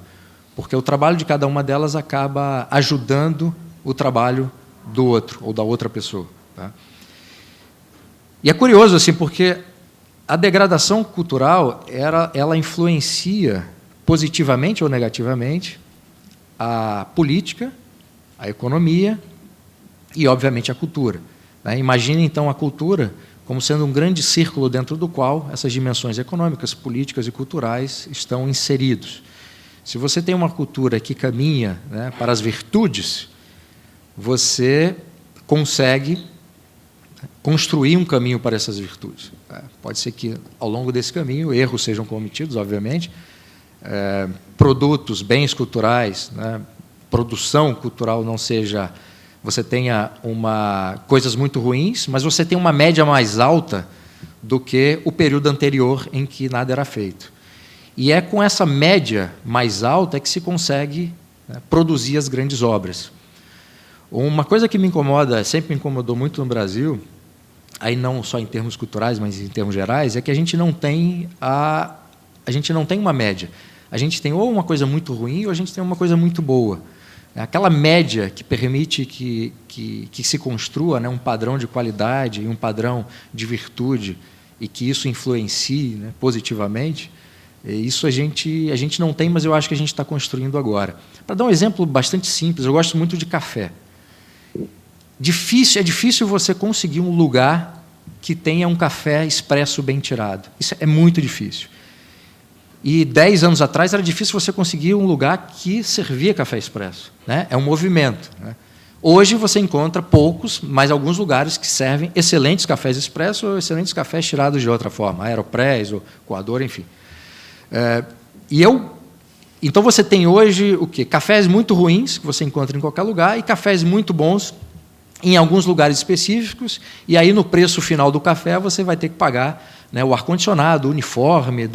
porque o trabalho de cada uma delas acaba ajudando o trabalho do outro, ou da outra pessoa. Tá? E é curioso, assim, porque a degradação cultural ela influencia positivamente ou negativamente a política, a economia e, obviamente, a cultura. Né? Imagine, então, a cultura como sendo um grande círculo dentro do qual essas dimensões econômicas, políticas e culturais estão inseridos. Se você tem uma cultura que caminha, né, para as virtudes, você consegue construir um caminho para essas virtudes. Pode ser que, ao longo desse caminho, erros sejam cometidos, obviamente, produtos, bens culturais, né, produção cultural não seja... Você tenha coisas muito ruins, mas você tem uma média mais alta do que o período anterior em que nada era feito. E é com essa média mais alta que se consegue, né, produzir as grandes obras. Uma coisa que me incomoda, sempre me incomodou muito no Brasil, aí não só em termos culturais, mas em termos gerais, é que a gente não tem uma média. A gente tem ou uma coisa muito ruim ou a gente tem uma coisa muito boa. Aquela média que permite que se construa, né, um padrão de qualidade e um padrão de virtude e que isso influencie, né, positivamente, isso a gente não tem, mas eu acho que a gente está construindo agora. Para dar um exemplo bastante simples, eu gosto muito de café. É difícil você conseguir um lugar que tenha um café expresso bem tirado. Isso é muito difícil. E 10 anos atrás era difícil você conseguir um lugar que servia café expresso. Né? É um movimento. Né? Hoje você encontra poucos, mas alguns lugares que servem excelentes cafés expresso ou excelentes cafés tirados de outra forma, Aeropress ou coador, enfim. Então você tem hoje o quê? Cafés muito ruins, que você encontra em qualquer lugar, e cafés muito bons em alguns lugares específicos, e aí no preço final do café você vai ter que pagar, né, o ar-condicionado, o uniforme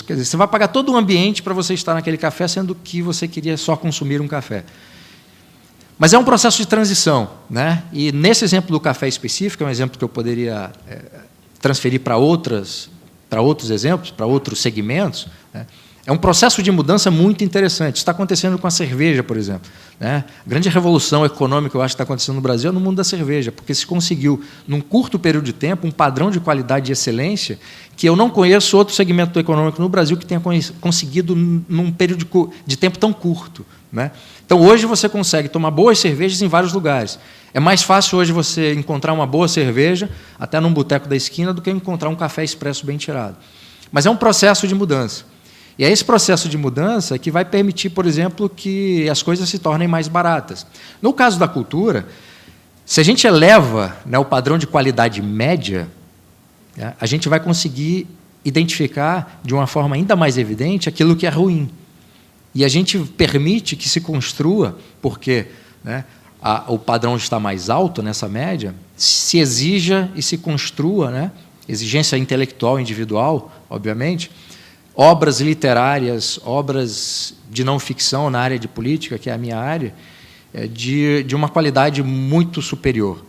Quer dizer, você vai pagar todo o ambiente para você estar naquele café, sendo que você queria só consumir um café. Mas é um processo de transição, né? E nesse exemplo do café específico, é um exemplo que eu poderia transferir para outros exemplos, para outros segmentos, né? É um processo de mudança muito interessante. Isso está acontecendo com a cerveja, por exemplo, né? A grande revolução econômica, eu acho, que está acontecendo no Brasil é no mundo da cerveja, porque se conseguiu, num curto período de tempo, um padrão de qualidade e excelência que eu não conheço outro segmento econômico no Brasil que tenha conseguido num período de tempo tão curto, né? Então, hoje, você consegue tomar boas cervejas em vários lugares. É mais fácil hoje você encontrar uma boa cerveja, até num boteco da esquina, do que encontrar um café expresso bem tirado. Mas é um processo de mudança. E é esse processo de mudança que vai permitir, por exemplo, que as coisas se tornem mais baratas. No caso da cultura, se a gente eleva, né, o padrão de qualidade média, né, a gente vai conseguir identificar de uma forma ainda mais evidente aquilo que é ruim. E a gente permite que se construa, porque, né, o padrão está mais alto nessa média, se exija e se construa, né, exigência intelectual individual, obviamente, obras literárias, obras de não ficção na área de política, que é a minha área, de uma qualidade muito superior.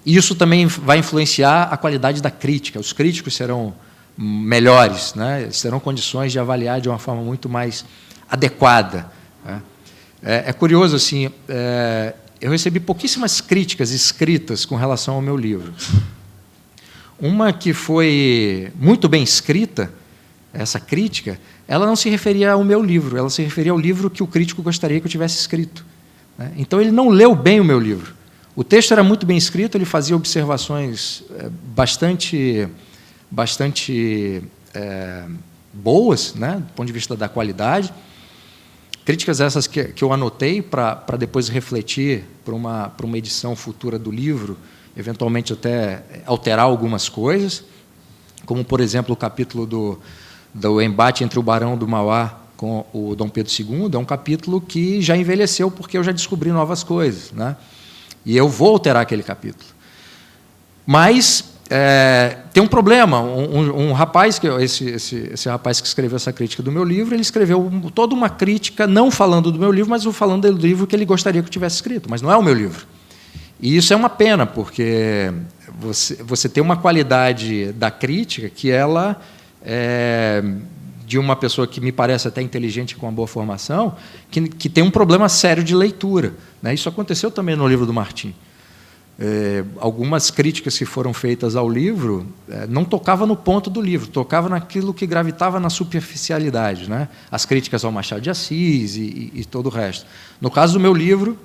E isso também vai influenciar a qualidade da crítica. Os críticos serão melhores, né, terão condições de avaliar de uma forma muito mais adequada, né. É curioso, assim, eu recebi pouquíssimas críticas escritas com relação ao meu livro. Uma que foi muito bem escrita, essa crítica, ela não se referia ao meu livro, ela se referia ao livro que o crítico gostaria que eu tivesse escrito, né? Então, ele não leu bem o meu livro. O texto era muito bem escrito, ele fazia observações bastante boas, né, do ponto de vista da qualidade. Críticas essas que eu anotei para depois refletir para uma edição futura do livro, eventualmente até alterar algumas coisas, como, por exemplo, o capítulo do embate entre o Barão do Mauá com o Dom Pedro II, é um capítulo que já envelheceu porque eu já descobri novas coisas, né? E eu vou alterar aquele capítulo. Mas tem um problema. Um rapaz, esse rapaz que escreveu essa crítica do meu livro, ele escreveu toda uma crítica, não falando do meu livro, mas falando do livro que ele gostaria que eu tivesse escrito, mas não é o meu livro. E isso é uma pena, porque você tem uma qualidade da crítica que ela é de uma pessoa que me parece até inteligente, com uma boa formação, que tem um problema sério de leitura, né? Isso aconteceu também no livro do Martim. Algumas críticas que foram feitas ao livro não tocavam no ponto do livro, tocava naquilo que gravitava na superficialidade, né? As críticas ao Machado de Assis e todo o resto. No caso do meu livro,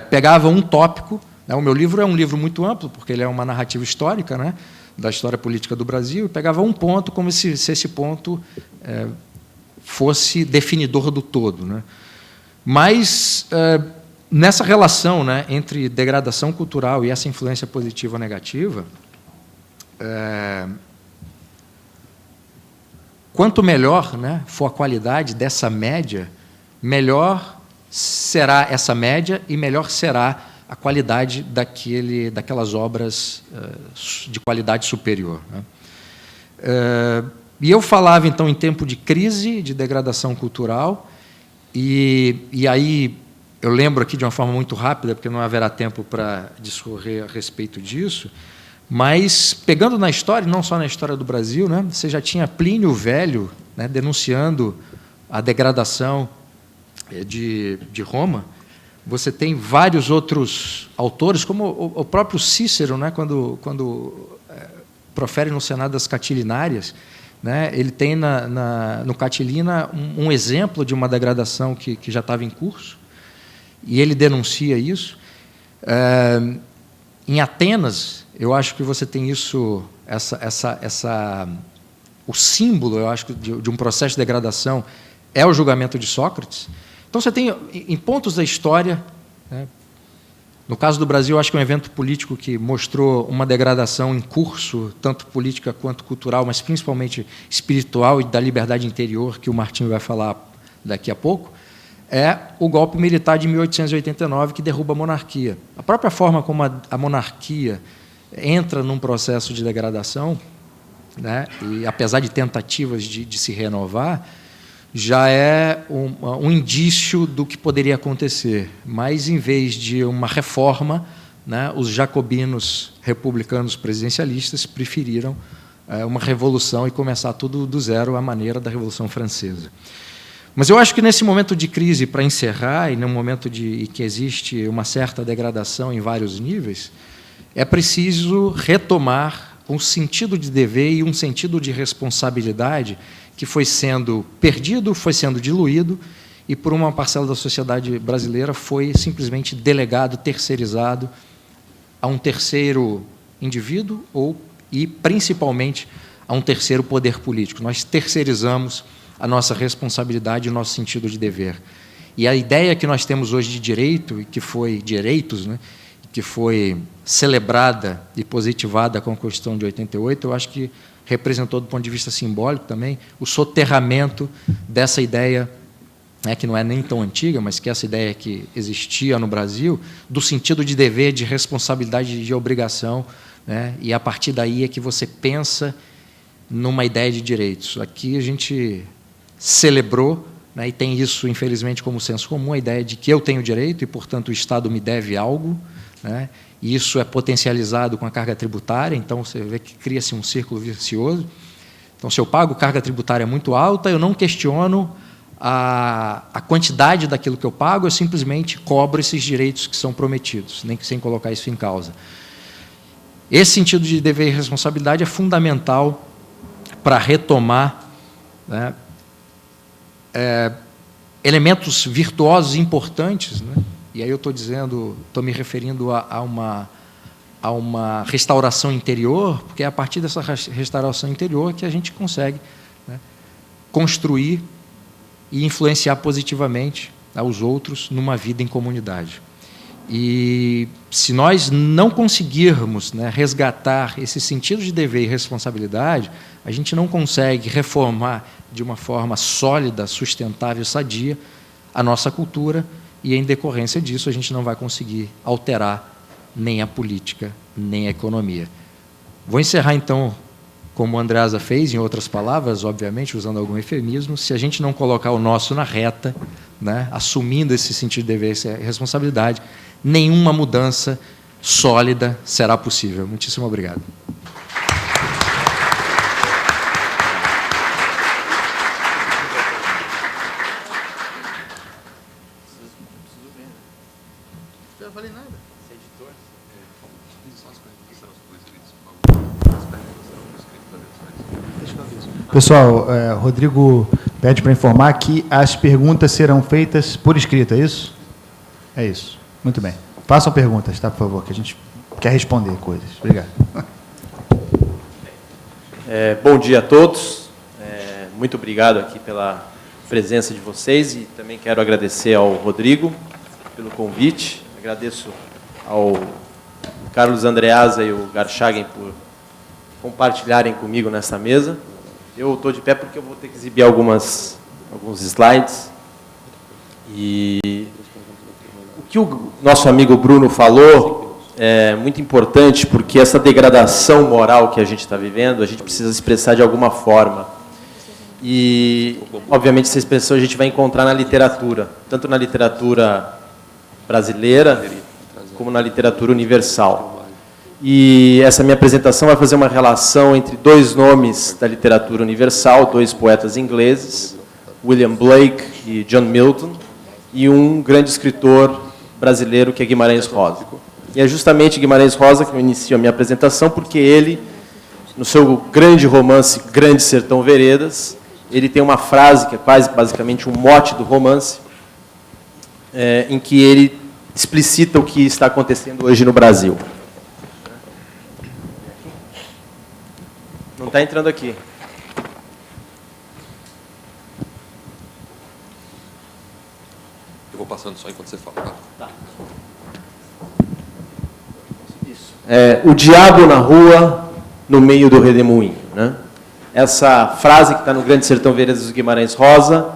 pegava um tópico, né? O meu livro é um livro muito amplo, porque ele é uma narrativa histórica, né, da história política do Brasil, e pegava um ponto como se esse ponto fosse definidor do todo, né? Mas nessa relação, né, entre degradação cultural e essa influência positiva ou negativa, quanto melhor, né, for a qualidade dessa média, melhor será essa média e melhor será a qualidade daquelas obras de qualidade superior, né? E eu falava, então, em tempo de crise, de degradação cultural, e aí eu lembro aqui de uma forma muito rápida, porque não haverá tempo para discorrer a respeito disso, mas, pegando na história, não só na história do Brasil, né, você já tinha Plínio o Velho, né, denunciando a degradação de Roma. Você tem vários outros autores, como o próprio Cícero, né, quando profere no Senado das Catilinárias, né, ele tem no Catilina um exemplo de uma degradação que já estava em curso, e ele denuncia isso. Em Atenas, eu acho que você tem isso, o símbolo, eu acho, de um processo de degradação é o julgamento de Sócrates. Então, você tem, em pontos da história, né, no caso do Brasil, eu acho que é um evento político que mostrou uma degradação em curso, tanto política quanto cultural, mas principalmente espiritual e da liberdade interior, que o Martim vai falar daqui a pouco, é o golpe militar de 1889, que derruba a monarquia. A própria forma como a monarquia entra num processo de degradação né, e apesar de tentativas de se renovar, já é um indício do que poderia acontecer. Mas, em vez de uma reforma, né, os jacobinos republicanos presidencialistas preferiram uma revolução e começar tudo do zero, à maneira da Revolução Francesa. Mas eu acho que, nesse momento de crise, para encerrar, e num momento em que existe uma certa degradação em vários níveis, é preciso retomar um sentido de dever e um sentido de responsabilidade que foi sendo perdido, foi sendo diluído, e, por uma parcela da sociedade brasileira, foi simplesmente delegado, terceirizado a um terceiro indivíduo e, principalmente, a um terceiro poder político. Nós terceirizamos a nossa responsabilidade e o nosso sentido de dever. E a ideia que nós temos hoje de direito, e que foi direitos, né, que foi celebrada e positivada com a Constituição de 88, eu acho que representou, do ponto de vista simbólico também, o soterramento dessa ideia, né, que não é nem tão antiga, mas que é essa ideia que existia no Brasil, do sentido de dever, de responsabilidade, de obrigação, né, e, a partir daí, é que você pensa numa ideia de direitos. Aqui a gente celebrou, né, e tem isso, infelizmente, como senso comum, a ideia de que eu tenho direito e, portanto, o Estado me deve algo, né, e isso é potencializado com a carga tributária, então você vê que cria-se um círculo vicioso. Então, se eu pago carga tributária muito alta, eu não questiono a quantidade daquilo que eu pago, eu simplesmente cobro esses direitos que são prometidos, nem que sem colocar isso em causa. Esse sentido de dever e responsabilidade é fundamental para retomar, né, elementos virtuosos importantes, né? E aí eu estou me referindo a uma restauração interior, porque é a partir dessa restauração interior que a gente consegue, né, construir e influenciar positivamente aos outros numa vida em comunidade. E, se nós não conseguirmos, né, resgatar esse sentido de dever e responsabilidade, a gente não consegue reformar de uma forma sólida, sustentável, sadia, a nossa cultura, e, em decorrência disso, a gente não vai conseguir alterar nem a política, nem a economia. Vou encerrar, então, como a Andreasa fez, em outras palavras, obviamente, usando algum eufemismo: se a gente não colocar o nosso na reta, né, assumindo esse sentido de dever e responsabilidade, nenhuma mudança sólida será possível. Muitíssimo obrigado. Pessoal, Rodrigo pede para informar que as perguntas serão feitas por escrito, é isso? É isso. Muito bem. Façam perguntas, tá, por favor, que a gente quer responder coisas. Obrigado. Bom dia a todos. Muito obrigado aqui pela presença de vocês, e também quero agradecer ao Rodrigo pelo convite. Agradeço ao Carlos Andreasa e o Garchagen por compartilharem comigo nessa mesa. Eu estou de pé porque eu vou ter que exibir alguns slides. E o que o nosso amigo Bruno falou é muito importante, porque essa degradação moral que a gente está vivendo, a gente precisa expressar de alguma forma. E, obviamente, essa expressão a gente vai encontrar na literatura, tanto na literatura brasileira, como na literatura universal. E essa minha apresentação vai fazer uma relação entre dois nomes da literatura universal, dois poetas ingleses, William Blake e John Milton, e um grande escritor brasileiro, que é Guimarães Rosa. E é justamente Guimarães Rosa que eu inicio a minha apresentação, porque ele, no seu grande romance Grande Sertão Veredas, ele tem uma frase que é quase basicamente um mote do romance, em que ele explicita o que está acontecendo hoje no Brasil. Não está entrando aqui. Eu vou passando só enquanto você fala. Tá? Isso. O diabo na rua, no meio do redemoinho, né? Essa frase que está no Grande Sertão Veredas do Guimarães Rosa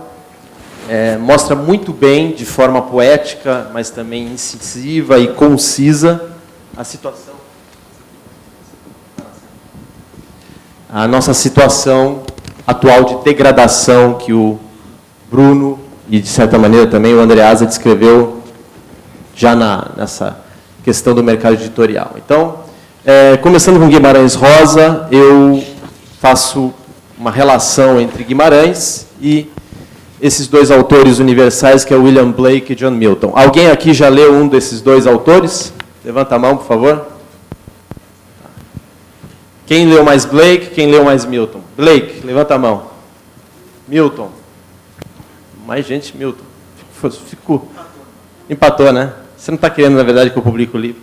mostra muito bem, de forma poética, mas também incisiva e concisa, a a nossa situação atual de degradação que o Bruno e, de certa maneira, também o Andreasa descreveu já nessa questão do mercado editorial. Então, começando com Guimarães Rosa, eu faço uma relação entre Guimarães e esses dois autores universais, que é William Blake e John Milton. Alguém aqui já leu um desses dois autores? Levanta a mão, por favor. Quem leu mais Blake, quem leu mais Milton? Blake, levanta a mão. Milton. Mais gente, Milton. Ficou. Empatou, né? Você não está querendo, na verdade, que eu publique o livro.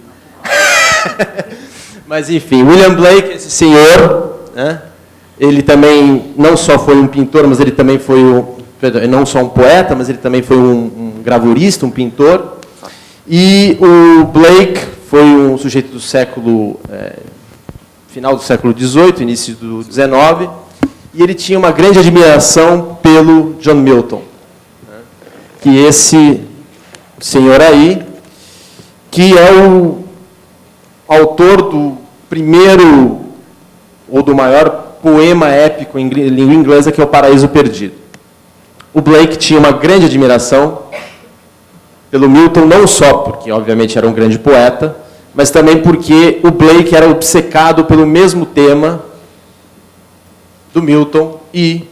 Mas, enfim, William Blake, esse senhor, né? Ele também não só foi um pintor, mas ele também foi não só um poeta, mas ele também foi um gravurista, um pintor. E o Blake foi um sujeito do século... final do século XVIII, início do XIX, e ele tinha uma grande admiração pelo John Milton, né? Que esse senhor aí, que é o autor do primeiro, ou do maior poema épico em língua inglesa, que é o Paraíso Perdido. O Blake tinha uma grande admiração pelo Milton, não só porque, obviamente, era um grande poeta, mas também porque o Blake era obcecado pelo mesmo tema do Milton e,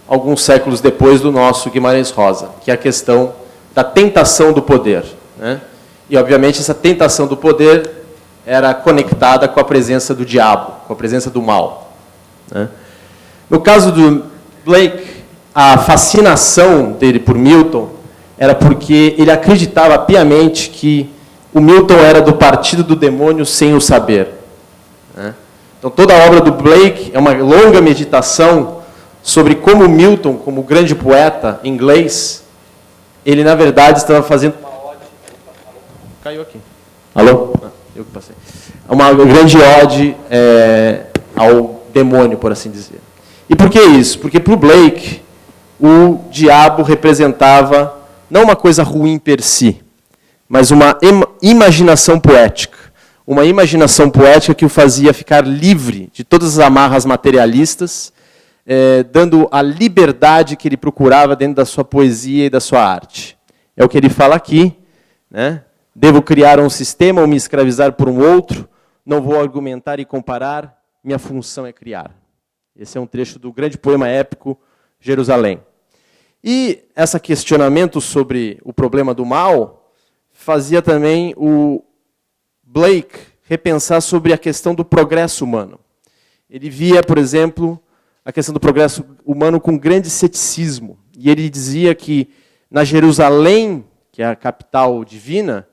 alguns séculos depois, do nosso Guimarães Rosa, que é a questão da tentação do poder, né? E, obviamente, essa tentação do poder era conectada com a presença do diabo, com a presença do mal, né? No caso do Blake, a fascinação dele por Milton era porque ele acreditava piamente que o Milton era do partido do demônio sem o saber, né? Então, toda a obra do Blake é uma longa meditação sobre como Milton, como grande poeta inglês, ele, na verdade, estava fazendo uma ode... Caiu aqui. Alô? Eu que passei. Uma grande ode ao demônio, por assim dizer. E por que isso? Porque, para o Blake, o diabo representava não uma coisa ruim per si, mas uma imaginação poética. Uma imaginação poética que o fazia ficar livre de todas as amarras materialistas, dando a liberdade que ele procurava dentro da sua poesia e da sua arte. É o que ele fala aqui, né? Devo criar um sistema ou me escravizar por um outro, não vou argumentar e comparar, minha função é criar. Esse é um trecho do grande poema épico Jerusalém. E esse questionamento sobre o problema do mal fazia também o Blake repensar sobre a questão do progresso humano. Ele via, por exemplo, a questão do progresso humano com grande ceticismo. E ele dizia que na Jerusalém, que é a capital divina,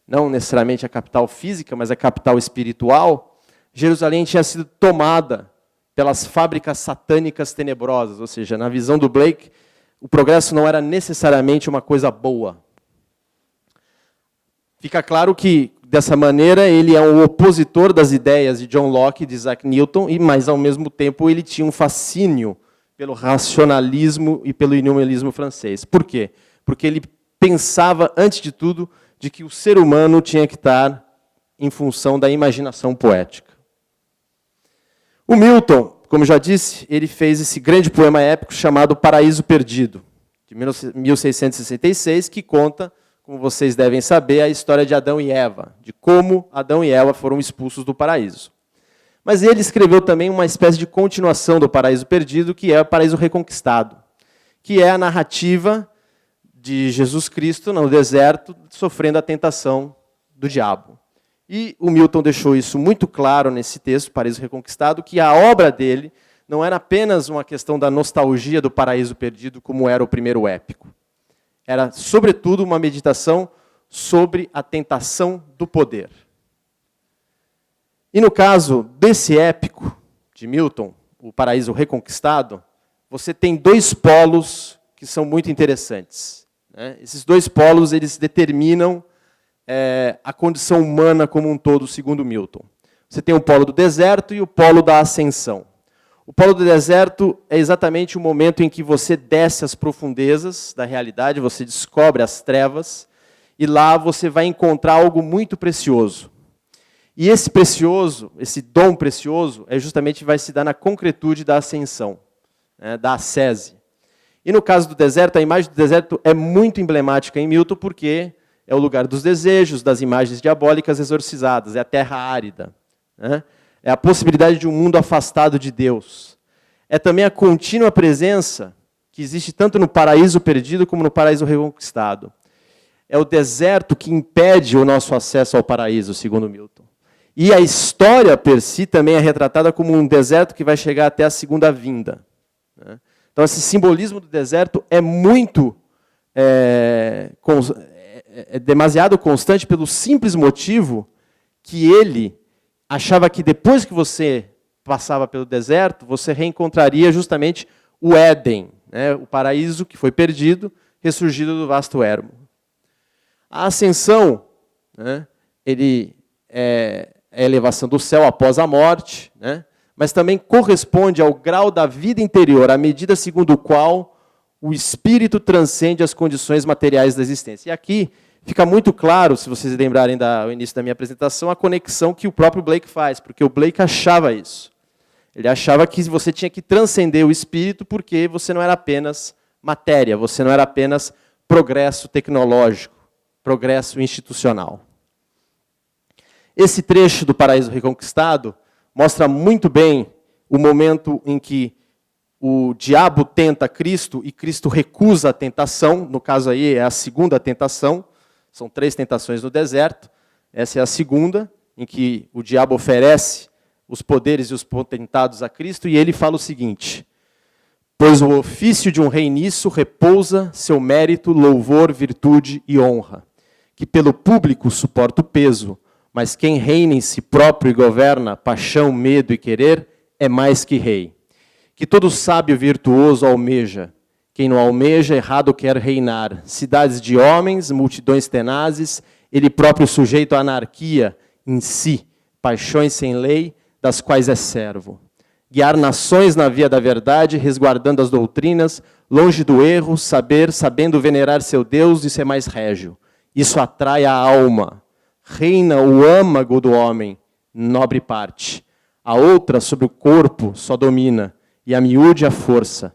não necessariamente a capital física, mas a capital espiritual, Jerusalém tinha sido tomada pelas fábricas satânicas tenebrosas. Ou seja, na visão do Blake, o progresso não era necessariamente uma coisa boa. Fica claro que, dessa maneira, ele é um opositor das ideias de John Locke e de Isaac Newton, mas, ao mesmo tempo, ele tinha um fascínio pelo racionalismo e pelo iluminismo francês. Por quê? Porque ele pensava, antes de tudo, de que o ser humano tinha que estar em função da imaginação poética. O Milton, como já disse, ele fez esse grande poema épico chamado Paraíso Perdido, de 1666, que conta, como vocês devem saber, a história de Adão e Eva, de como Adão e Eva foram expulsos do paraíso. Mas ele escreveu também uma espécie de continuação do Paraíso Perdido, que é o Paraíso Reconquistado, que é a narrativa de Jesus Cristo no deserto, sofrendo a tentação do diabo. E o Milton deixou isso muito claro nesse texto, Paraíso Reconquistado, que a obra dele não era apenas uma questão da nostalgia do paraíso perdido, como era o primeiro épico. Era, sobretudo, uma meditação sobre a tentação do poder. E no caso desse épico de Milton, o Paraíso Reconquistado, você tem dois polos que são muito interessantes, né? Esses dois polos, eles determinam a condição humana como um todo, segundo Milton. Você tem o polo do deserto e o polo da ascensão. O polo do deserto é exatamente o momento em que você desce às profundezas da realidade, você descobre as trevas, e lá você vai encontrar algo muito precioso. E esse dom precioso, justamente vai se dar na concretude da ascensão, né, da ascese. E no caso do deserto, a imagem do deserto é muito emblemática em Milton, porque é o lugar dos desejos, das imagens diabólicas exorcizadas, é a terra árida, né? É a possibilidade de um mundo afastado de Deus. É também a contínua presença que existe tanto no paraíso perdido como no paraíso reconquistado. É o deserto que impede o nosso acesso ao paraíso, segundo Milton. E a história per si também é retratada como um deserto que vai chegar até a segunda vinda, né? Então, esse simbolismo do deserto é demasiado constante pelo simples motivo que ele achava que depois que você passava pelo deserto, você reencontraria justamente o Éden, né, o paraíso que foi perdido, ressurgido do vasto ermo. A ascensão, né, ele é a elevação do céu após a morte, né, mas também corresponde ao grau da vida interior, à medida segundo o qual o espírito transcende as condições materiais da existência. E aqui fica muito claro, se vocês lembrarem do início da minha apresentação, a conexão que o próprio Blake faz, porque o Blake achava isso. Ele achava que você tinha que transcender o espírito porque você não era apenas matéria, você não era apenas progresso tecnológico, progresso institucional. Esse trecho do Paraíso Reconquistado mostra muito bem o momento em que o diabo tenta Cristo e Cristo recusa a tentação. No caso aí é a segunda tentação. São 3 tentações no deserto. Essa é a segunda, em que o diabo oferece os poderes e os potentados a Cristo, e ele fala o seguinte: pois o ofício de um rei nisso repousa seu mérito, louvor, virtude e honra, que pelo público suporta o peso, mas quem reina em si próprio e governa paixão, medo e querer, é mais que rei. Que todo sábio virtuoso almeja, quem não almeja, errado quer reinar. Cidades de homens, multidões tenazes, ele próprio sujeito à anarquia em si, paixões sem lei, das quais é servo. Guiar nações na via da verdade, resguardando as doutrinas, longe do erro, sabendo venerar seu Deus, isso é mais régio. Isso atrai a alma. Reina o âmago do homem, nobre parte. A outra, sobre o corpo, só domina, e a miúde a força.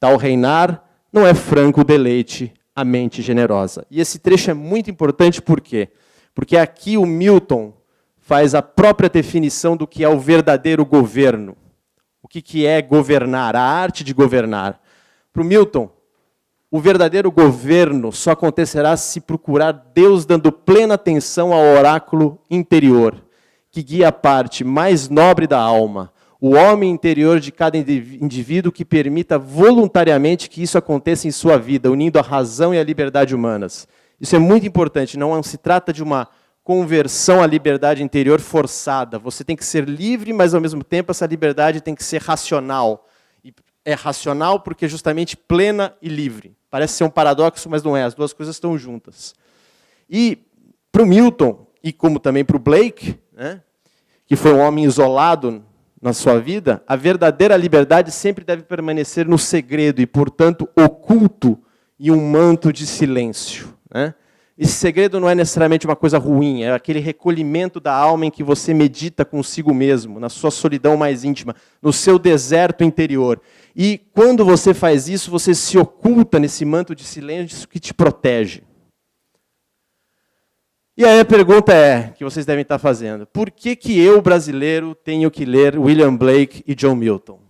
Tal reinar não é franco o deleite, a mente generosa. E esse trecho é muito importante, por quê? Porque aqui o Milton faz a própria definição do que é o verdadeiro governo. O que é governar, a arte de governar. Para o Milton, o verdadeiro governo só acontecerá se procurar Deus dando plena atenção ao oráculo interior, que guia a parte mais nobre da alma, o homem interior de cada indivíduo que permita voluntariamente que isso aconteça em sua vida, unindo a razão e a liberdade humanas. Isso é muito importante, não se trata de uma conversão à liberdade interior forçada. Você tem que ser livre, mas ao mesmo tempo essa liberdade tem que ser racional. E é racional porque é justamente plena e livre. Parece ser um paradoxo, mas não é. As duas coisas estão juntas. E para o Milton, e como também para o Blake, né, que foi um homem isolado na sua vida, a verdadeira liberdade sempre deve permanecer no segredo e, portanto, oculto em um manto de silêncio, né? Esse segredo não é necessariamente uma coisa ruim, é aquele recolhimento da alma em que você medita consigo mesmo, na sua solidão mais íntima, no seu deserto interior. E quando você faz isso, você se oculta nesse manto de silêncio que te protege. E aí a pergunta que vocês devem estar fazendo: por que eu, brasileiro, tenho que ler William Blake e John Milton?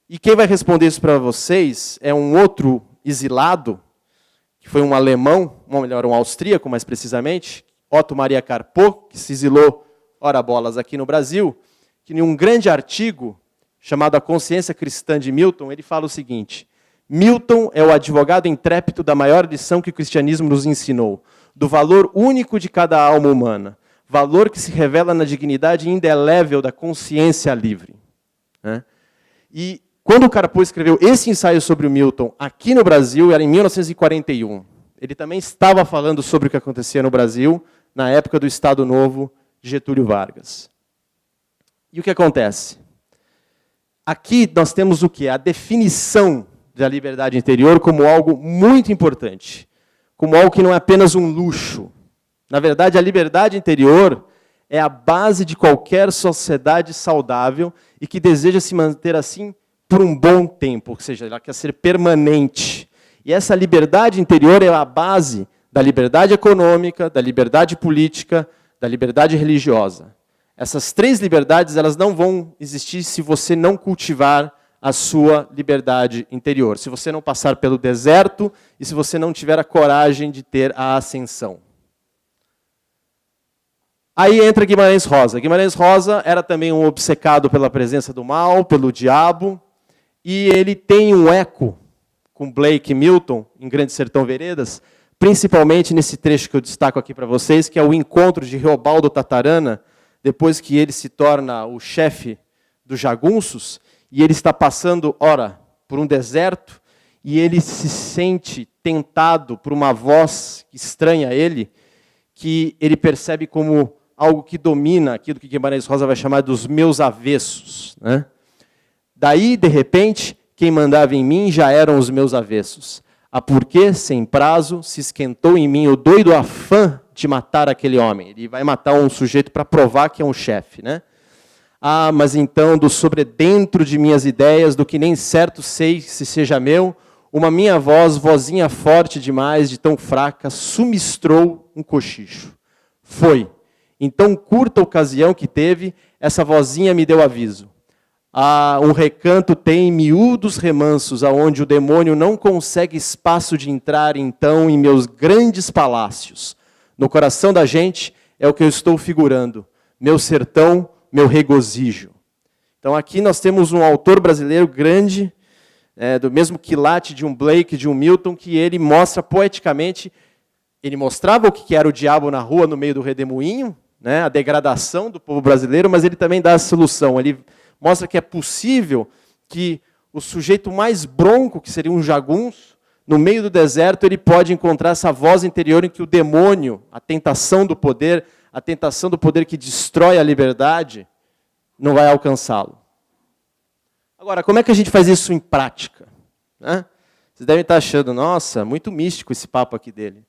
E quem vai responder isso para vocês é um outro exilado, que foi um alemão, ou melhor, um austríaco, mais precisamente, Otto Maria Carpo, que se exilou, ora bolas, aqui no Brasil, que em um grande artigo chamado A Consciência Cristã de Milton, ele fala o seguinte: Milton é o advogado intrépido da maior lição que o cristianismo nos ensinou, do valor único de cada alma humana, valor que se revela na dignidade indelével da consciência livre. E quando o Carpo escreveu esse ensaio sobre o Milton aqui no Brasil, era em 1941. Ele também estava falando sobre o que acontecia no Brasil na época do Estado Novo de Getúlio Vargas. E o que acontece? Aqui nós temos o quê? A definição da liberdade interior como algo muito importante, como algo que não é apenas um luxo. Na verdade, a liberdade interior é a base de qualquer sociedade saudável e que deseja se manter assim por um bom tempo, ou seja, ela quer ser permanente. E essa liberdade interior é a base da liberdade econômica, da liberdade política, da liberdade religiosa. Essas três liberdades, elas não vão existir se você não cultivar a sua liberdade interior, se você não passar pelo deserto e se você não tiver a coragem de ter a ascensão. Aí entra Guimarães Rosa. Guimarães Rosa era também um obcecado pela presença do mal, pelo diabo, e ele tem um eco com Blake e Milton, em Grande Sertão Veredas, principalmente nesse trecho que eu destaco aqui para vocês, que é o encontro de Reobaldo Tatarana, depois que ele se torna o chefe dos jagunços, e ele está passando, ora, por um deserto, e ele se sente tentado por uma voz estranha a ele, que ele percebe como algo que domina aquilo que Guimarães Rosa vai chamar dos meus avessos, né? Daí, de repente, quem mandava em mim já eram os meus avessos. A porque, sem prazo, se esquentou em mim o doido afã de matar aquele homem. Ele vai matar um sujeito para provar que é um chefe, né? Ah, mas então, do sobredentro de minhas ideias, do que nem certo sei se seja meu, uma minha voz, vozinha forte demais, de tão fraca, sumistrou um cochicho. Foi. Então, curta ocasião que teve, essa vozinha me deu aviso. Ah, um recanto tem miúdos remansos, aonde o demônio não consegue espaço de entrar, então, em meus grandes palácios. No coração da gente é o que eu estou figurando. Meu sertão, meu regozijo. Então, aqui nós temos um autor brasileiro grande, do mesmo quilate de um Blake, de um Milton, que ele mostra poeticamente, ele mostrava o que era o diabo na rua, no meio do redemoinho, né, a degradação do povo brasileiro, mas ele também dá a solução. Ele mostra que é possível que o sujeito mais bronco, que seria um jagunço, no meio do deserto, ele pode encontrar essa voz interior em que o demônio, a tentação do poder que destrói a liberdade, não vai alcançá-lo. Agora, como é que a gente faz isso em prática? Né? Vocês devem estar achando, nossa, muito místico esse papo aqui dele.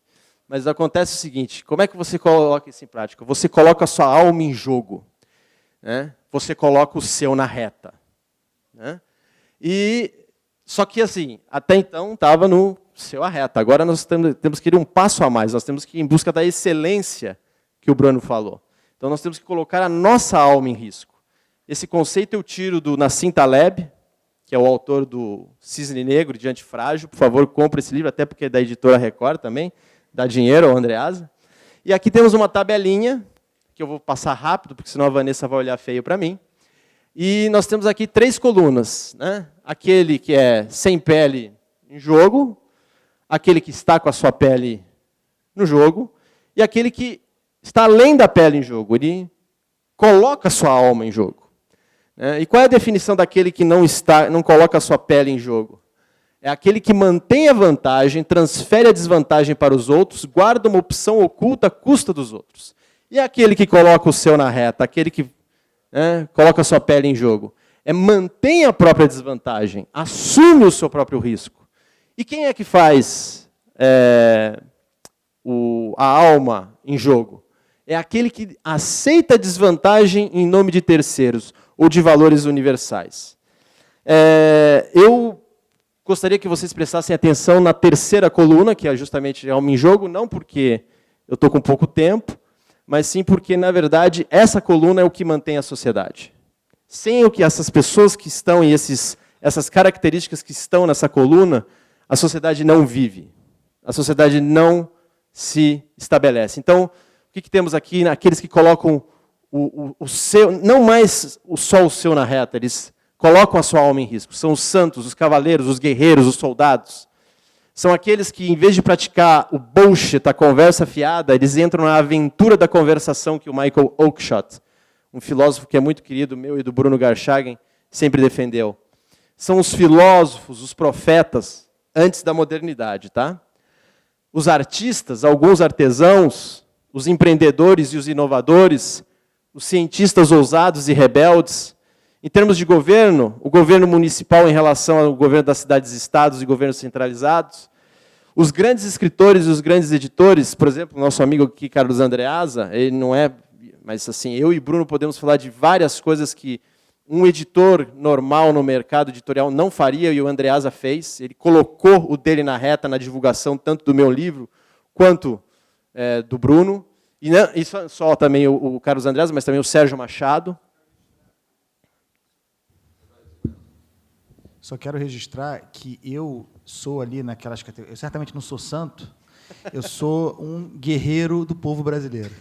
Mas acontece o seguinte, como é que você coloca isso em prática? Você coloca a sua alma em jogo. Né? Você coloca o seu na reta. Né? Só que, assim, até então estava no seu a reta. Agora nós temos que ir um passo a mais. Nós temos que ir em busca da excelência que o Bruno falou. Então, nós temos que colocar a nossa alma em risco. Esse conceito eu tiro do Nassim Taleb, que é o autor do Cisne Negro de Antifrágil. Por favor, compre esse livro, até porque é da editora Record também. Dá dinheiro ao Andreasa. E aqui temos uma tabelinha, que eu vou passar rápido, porque senão a Vanessa vai olhar feio para mim. E nós temos aqui 3 colunas. Né? Aquele que é sem pele em jogo, aquele que está com a sua pele no jogo, e aquele que está além da pele em jogo. Ele coloca a sua alma em jogo. E qual é a definição daquele que não coloca a sua pele em jogo? É aquele que mantém a vantagem, transfere a desvantagem para os outros, guarda uma opção oculta à custa dos outros. E aquele que coloca o seu na reta, aquele que coloca a sua pele em jogo, mantém a própria desvantagem, assume o seu próprio risco. E quem é que faz a alma em jogo? É aquele que aceita a desvantagem em nome de terceiros, ou de valores universais. Eu gostaria que vocês prestassem atenção na terceira coluna, que é justamente alma em jogo, não porque eu estou com pouco tempo, mas sim porque, na verdade, essa coluna é o que mantém a sociedade. Sem o que essas pessoas que estão e essas características que estão nessa coluna, a sociedade não vive. A sociedade não se estabelece. Então, o que temos aqui? Aqueles que colocam o seu, não mais só o seu na reta, eles colocam a sua alma em risco. São os santos, os cavaleiros, os guerreiros, os soldados. São aqueles que, em vez de praticar o bullshit, a conversa fiada, eles entram na aventura da conversação que o Michael Oakeshott, um filósofo que é muito querido meu e do Bruno Garchagen, sempre defendeu. São os filósofos, os profetas, antes da modernidade. Tá? Os artistas, alguns artesãos, os empreendedores e os inovadores, os cientistas ousados e rebeldes. Em termos de governo, o governo municipal em relação ao governo das cidades-estados e governos centralizados. Os grandes escritores e os grandes editores, por exemplo, nosso amigo aqui, Carlos Andreasa, ele não é mas assim, eu e Bruno podemos falar de várias coisas que um editor normal no mercado editorial não faria, e o Andreasa fez. Ele colocou o dele na reta na divulgação, tanto do meu livro, quanto do Bruno. E não, só também o Carlos Andreasa, mas também o Sérgio Machado. Só quero registrar que eu sou ali naquelas categorias. Eu certamente não sou santo, eu sou um guerreiro do povo brasileiro.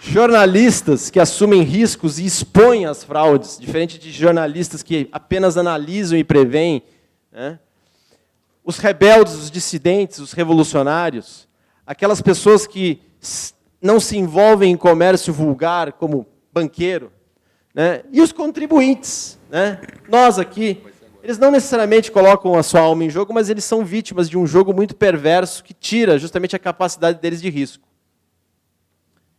Jornalistas que assumem riscos e expõem as fraudes, diferente de jornalistas que apenas analisam e preveem, né? Os rebeldes, os dissidentes, os revolucionários, aquelas pessoas que não se envolvem em comércio vulgar, como banqueiro, né? E os contribuintes, né? Nós aqui, eles não necessariamente colocam a sua alma em jogo, mas eles são vítimas de um jogo muito perverso que tira justamente a capacidade deles de risco.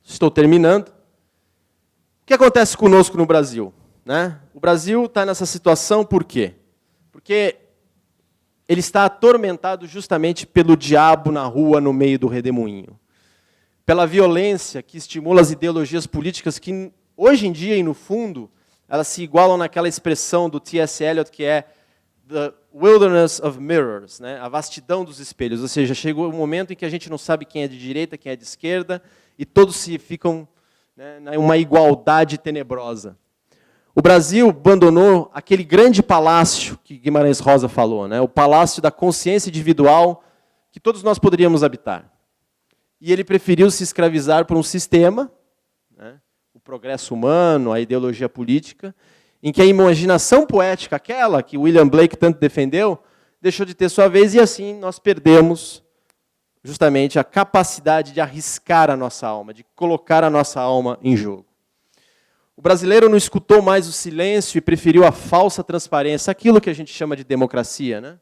Estou terminando. O que acontece conosco no Brasil, né? O Brasil está nessa situação por quê? Porque ele está atormentado justamente pelo diabo na rua, no meio do redemoinho. Pela violência que estimula as ideologias políticas que, hoje em dia e no fundo, elas se igualam naquela expressão do T.S. Eliot, que é the wilderness of mirrors, né? A vastidão dos espelhos. Ou seja, chegou um momento em que a gente não sabe quem é de direita, quem é de esquerda, e todos se ficam, né, em uma igualdade tenebrosa. O Brasil abandonou aquele grande palácio que Guimarães Rosa falou, né? O palácio da consciência individual que todos nós poderíamos habitar. E ele preferiu se escravizar por um sistema, né, o progresso humano, a ideologia política, em que a imaginação poética, aquela que William Blake tanto defendeu, deixou de ter sua vez, e assim nós perdemos justamente a capacidade de arriscar a nossa alma, de colocar a nossa alma em jogo. O brasileiro não escutou mais o silêncio e preferiu a falsa transparência, aquilo que a gente chama de democracia, né?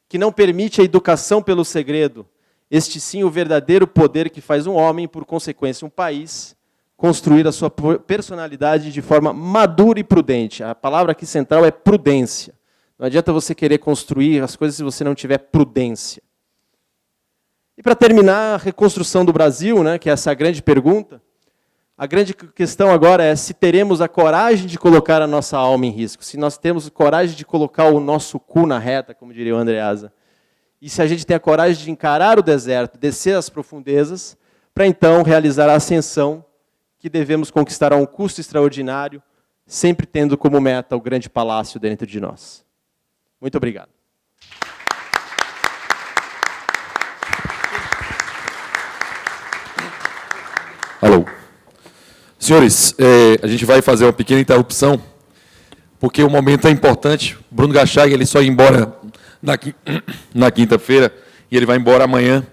Que não permite a educação pelo segredo, este sim o verdadeiro poder que faz um homem, por consequência um país, construir a sua personalidade de forma madura e prudente. A palavra aqui central é prudência. Não adianta você querer construir as coisas se você não tiver prudência. E para terminar, a reconstrução do Brasil, né, que é essa grande pergunta, a grande questão agora é se teremos a coragem de colocar a nossa alma em risco, se nós temos coragem de colocar o nosso cu na reta, como diria o Andreasa, e se a gente tem a coragem de encarar o deserto, descer as profundezas, para então realizar a ascensão que devemos conquistar a um custo extraordinário, sempre tendo como meta o grande palácio dentro de nós. Muito obrigado. Alô. Senhores, a gente vai fazer uma pequena interrupção, porque o momento é importante. Bruno Gachag, ele só ia embora na quinta-feira, e ele vai embora amanhã.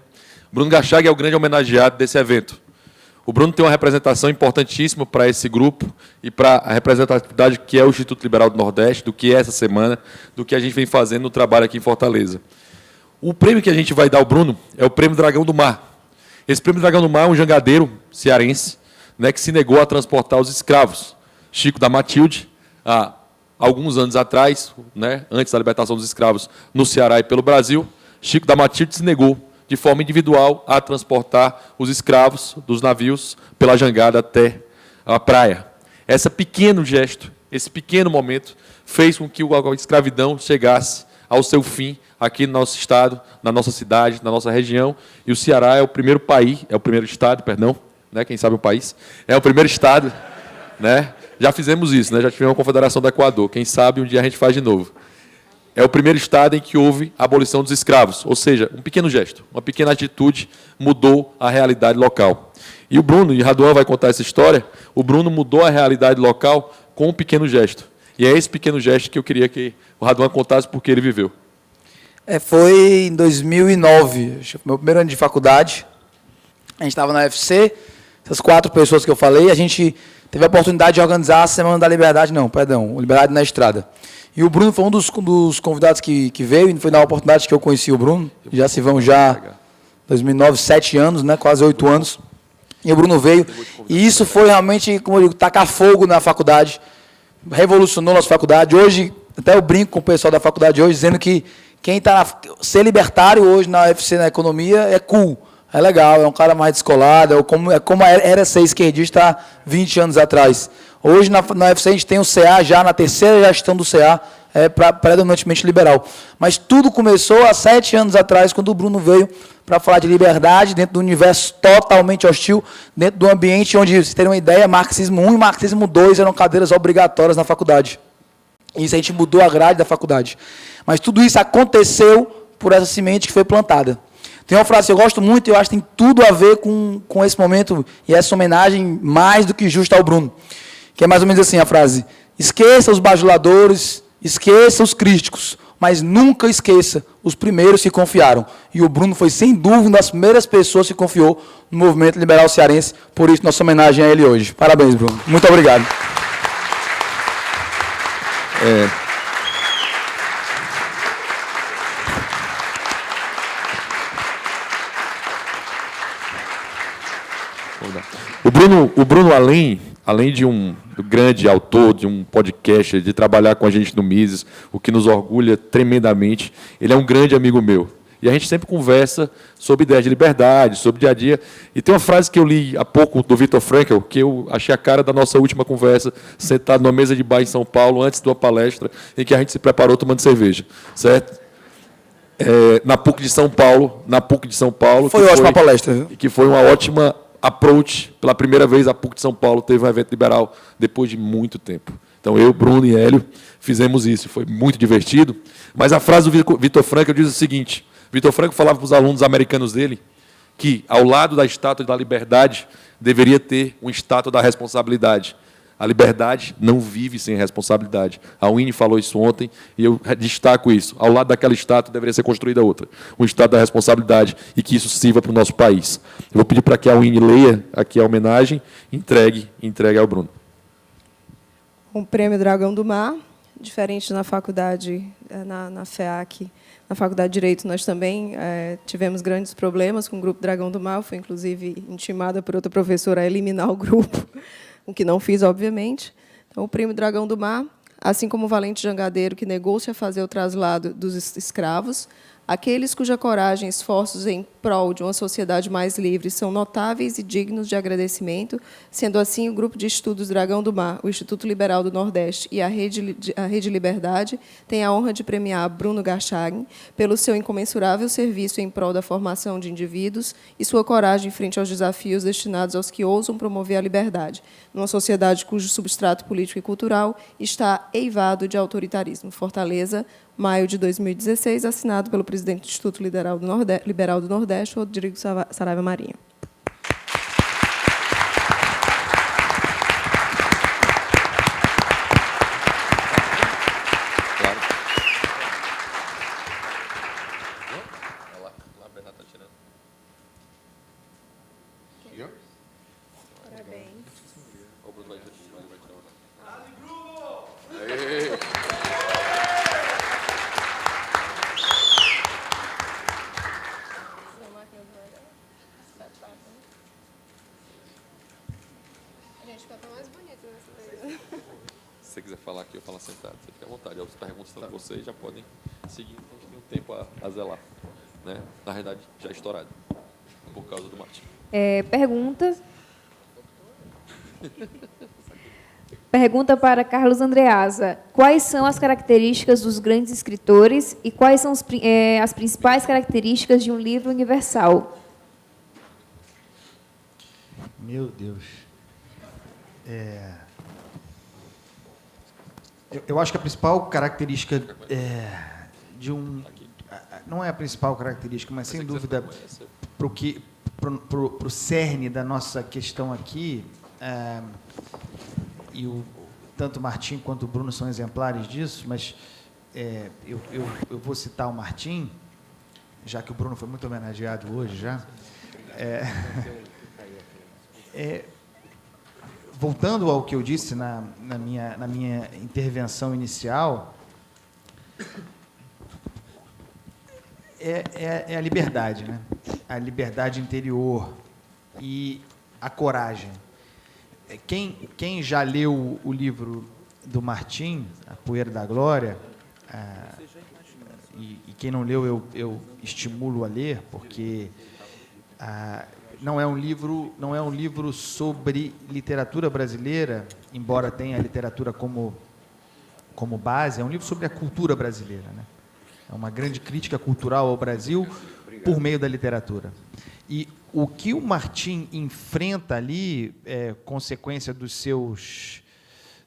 Bruno Gachag é o grande homenageado desse evento. O Bruno tem uma representação importantíssima para esse grupo e para a representatividade que é o Instituto Liberal do Nordeste, do que é essa semana, do que a gente vem fazendo no trabalho aqui em Fortaleza. O prêmio que a gente vai dar ao Bruno é o Prêmio Dragão do Mar. Esse Prêmio Dragão do Mar é um jangadeiro cearense, né, que se negou a transportar os escravos. Chico da Matilde, há alguns anos atrás, né, antes da libertação dos escravos no Ceará e pelo Brasil, Chico da Matilde se negou de forma individual a transportar os escravos dos navios pela jangada até a praia. Esse pequeno gesto, esse pequeno momento, fez com que a escravidão chegasse ao seu fim aqui no nosso estado, na nossa cidade, na nossa região. E o Ceará é o primeiro estado, né? Quem sabe o país, é o primeiro estado, né? Já fizemos isso, né? Já tivemos a Confederação do Equador. Quem sabe um dia a gente faz de novo. É o primeiro estado em que houve a abolição dos escravos, ou seja, um pequeno gesto, uma pequena atitude mudou a realidade local. E o Bruno, e Raduan vai contar essa história, o Bruno mudou a realidade local com um pequeno gesto. E é esse pequeno gesto que eu queria que o Raduan contasse porque ele viveu. Foi em 2009, acho que foi meu primeiro ano de faculdade. A gente estava na UFC, essas 4 pessoas que eu falei, a gente teve a oportunidade de organizar a Semana da Liberdade, Liberdade na Estrada. E o Bruno foi um dos convidados que veio, e foi na oportunidade que eu conheci o Bruno. Já se vão 2009, 7 anos, né, quase 8 anos. E o Bruno veio. E isso foi realmente, como eu digo, tacar fogo na faculdade. Revolucionou a nossa faculdade. Hoje, até eu brinco com o pessoal da faculdade hoje, dizendo que ser libertário hoje na UFC, na economia, é cool, é legal, é um cara mais descolado, é como era ser esquerdista há 20 anos atrás. Hoje, na UFC, a gente tem o CA já na terceira gestão do CA, predominantemente liberal. Mas tudo começou há 7 anos atrás, quando o Bruno veio para falar de liberdade, dentro do universo totalmente hostil, dentro do ambiente onde, vocês terem uma ideia, marxismo 1 e marxismo 2 eram cadeiras obrigatórias na faculdade. Isso a gente mudou a grade da faculdade. Mas tudo isso aconteceu por essa semente que foi plantada. Tem uma frase que eu gosto muito e eu acho que tem tudo a ver com esse momento e essa homenagem mais do que justa ao Bruno. Que é mais ou menos assim a frase: esqueça os bajuladores, esqueça os críticos, mas nunca esqueça os primeiros que confiaram. E o Bruno foi, sem dúvida, uma das primeiras pessoas que confiou no movimento liberal cearense. Por isso, nossa homenagem a ele hoje. Parabéns, Bruno. Muito obrigado. O Bruno além de um grande autor, de um podcast, de trabalhar com a gente no Mises, o que nos orgulha tremendamente, ele é um grande amigo meu. E a gente sempre conversa sobre ideias de liberdade, sobre dia a dia. E tem uma frase que eu li há pouco do Viktor Frankl, que eu achei a cara da nossa última conversa, sentado numa mesa de bar em São Paulo, antes de uma palestra, em que a gente se preparou tomando cerveja, certo? Na PUC de São Paulo. Foi ótima palestra, viu? Que foi uma ótima approach. Pela primeira vez, a PUC de São Paulo teve um evento liberal depois de muito tempo. Então, eu, Bruno e Hélio fizemos isso. Foi muito divertido. Mas a frase do Viktor Frankl diz o seguinte: Viktor Frankl falava para os alunos americanos dele que, ao lado da estátua da liberdade, deveria ter uma estátua da responsabilidade. A liberdade não vive sem responsabilidade. A Winnie falou isso ontem e eu destaco isso. Ao lado daquela estátua deveria ser construída outra. Uma estátua da responsabilidade e que isso sirva para o nosso país. Eu vou pedir para que a Winnie leia aqui a homenagem e entregue ao Bruno. Um prêmio Dragão do Mar, diferente na faculdade, na FEAC, na Faculdade de Direito, nós também tivemos grandes problemas com o Grupo Dragão do Mar. Eu fui, inclusive, intimada por outra professora a eliminar o grupo, o que não fiz, obviamente. Então, o prêmio Dragão do Mar, assim como o valente jangadeiro que negou-se a fazer o traslado dos escravos, aqueles cuja coragem e esforços em prol de uma sociedade mais livre são notáveis e dignos de agradecimento. Sendo assim, o Grupo de Estudos Dragão do Mar, o Instituto Liberal do Nordeste e a Rede Liberdade têm a honra de premiar Bruno Garchagen pelo seu incomensurável serviço em prol da formação de indivíduos e sua coragem frente aos desafios destinados aos que ousam promover a liberdade, numa sociedade cujo substrato político e cultural está eivado de autoritarismo. Fortaleza, maio de 2016, assinado pelo presidente do Instituto Liberal do Nordeste, Rodrigo Saraiva Marinho. Se você quiser falar aqui, eu falo sentado. Você fica à vontade. As perguntas estão com vocês, já podem seguir. A gente tem um tempo a zelar. Né? Na realidade, já estourado. Por causa do Martim. Perguntas. Pergunta para Carlos Andreasa. Quais são as características dos grandes escritores e quais são as principais características de um livro universal? Meu Deus. Eu acho que a principal característica de um... Não é a principal característica, mas, sem dúvida, para o cerne da nossa questão aqui, e tanto o Martim quanto o Bruno são exemplares disso, mas eu vou citar o Martim, já que o Bruno foi muito homenageado hoje já. Voltando ao que eu disse na minha intervenção inicial, é a liberdade, né? A liberdade interior e a coragem. Quem já leu o livro do Martim, A Poeira da Glória, e quem não leu, eu estimulo a ler, porque não é um livro sobre literatura brasileira, embora tenha a literatura como base, é um livro sobre a cultura brasileira, né? É uma grande crítica cultural ao Brasil por meio da literatura. E o que o Martim enfrenta ali é consequência dos seus,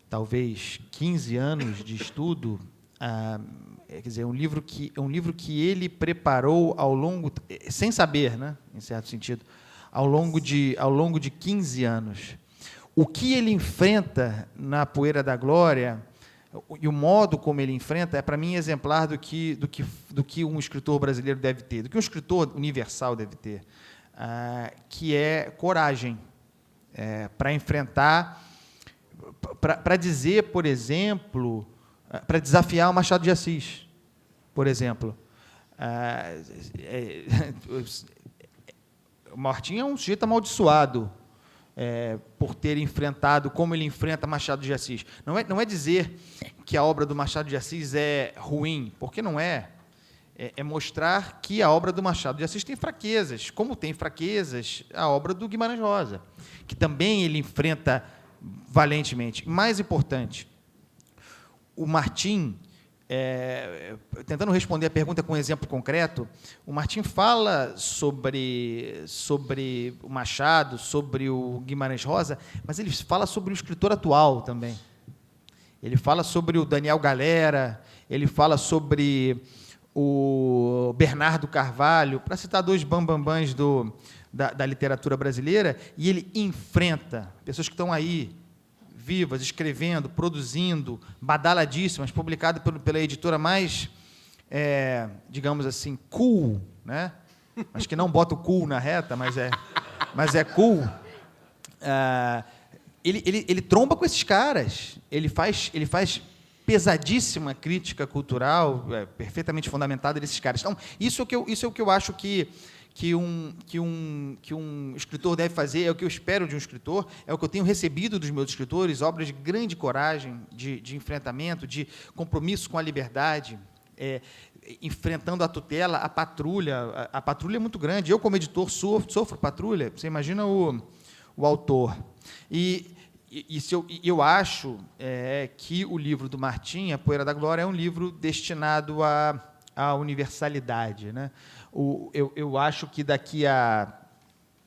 talvez, 15 anos de estudo. Quer dizer, é um livro que ele preparou ao longo, sem saber, né, em certo sentido, ao longo de 15 anos. O que ele enfrenta na Poeira da Glória e o modo como ele enfrenta é, para mim, exemplar do que um escritor brasileiro deve ter, do que um escritor universal deve ter, que é coragem para enfrentar, para dizer, por exemplo, para desafiar o Machado de Assis, por exemplo. O Martim é um sujeito amaldiçoado por ter enfrentado como ele enfrenta Machado de Assis. Não é dizer que a obra do Machado de Assis é ruim, porque não é. É mostrar que a obra do Machado de Assis tem fraquezas, como tem fraquezas a obra do Guimarães Rosa, que também ele enfrenta valentemente. Mais importante, o Martim, tentando responder a pergunta com um exemplo concreto, o Martim fala sobre o Machado, sobre o Guimarães Rosa, mas ele fala sobre o escritor atual também. Ele fala sobre o Daniel Galera, ele fala sobre o Bernardo Carvalho, para citar dois bambambãs da literatura brasileira, e ele enfrenta pessoas que estão aí, vivas, escrevendo, produzindo, badaladíssimas, publicado pela editora mais, digamos assim, cool, né? Acho que não bota o cool na reta, mas é cool. Ele tromba com esses caras, ele faz pesadíssima crítica cultural, perfeitamente fundamentada desses caras. Então, isso é o que eu acho que um escritor deve fazer, é o que eu espero de um escritor, é o que eu tenho recebido dos meus escritores, obras de grande coragem, de enfrentamento, de compromisso com a liberdade, enfrentando a tutela, a patrulha. A patrulha é muito grande. Eu, como editor, sofro patrulha. Você imagina o autor. E eu acho que o livro do Martim, A Poeira da Glória, é um livro destinado à universalidade, né? Eu acho que daqui a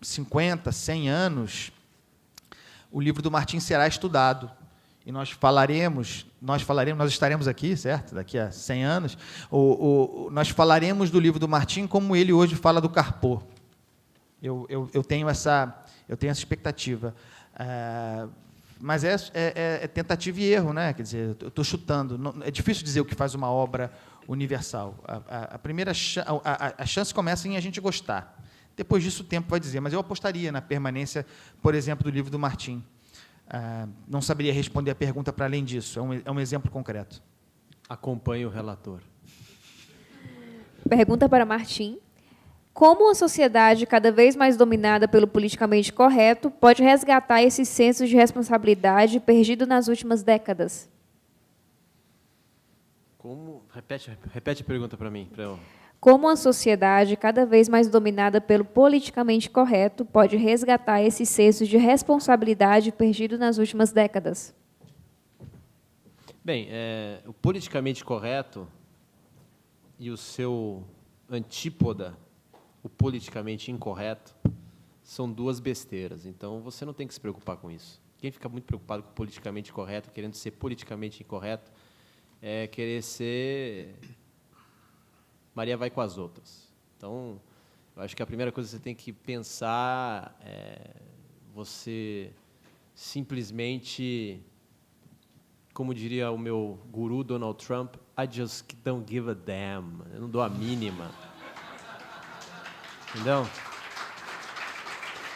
50, 100 anos, o livro do Martim será estudado. E nós estaremos aqui, certo? Daqui a 100 anos, nós falaremos do livro do Martim como ele hoje fala do Carpô. Eu tenho essa expectativa. Mas é tentativa e erro, né? Quer dizer, eu estou chutando. É difícil dizer o que faz uma obra universal. A chance começa em a gente gostar. Depois disso, o tempo vai dizer. Mas eu apostaria na permanência, por exemplo, do livro do Martim. Não saberia responder a pergunta para além disso. É um exemplo concreto. Acompanhe o relator. Pergunta para Martim. Como a sociedade cada vez mais dominada pelo politicamente correto pode resgatar esse senso de responsabilidade perdido nas últimas décadas? Como? Repete a pergunta para mim. Como a sociedade cada vez mais dominada pelo politicamente correto pode resgatar esse senso de responsabilidade perdido nas últimas décadas? Bem, o politicamente correto e o seu antípoda, o politicamente incorreto, são duas besteiras. Então, você não tem que se preocupar com isso. Quem fica muito preocupado com o politicamente correto, querendo ser politicamente incorreto, é querer ser Maria vai com as outras. Então, eu acho que a primeira coisa que você tem que pensar é você simplesmente, como diria o meu guru Donald Trump, I just don't give a damn. Eu não dou a mínima. Entendeu?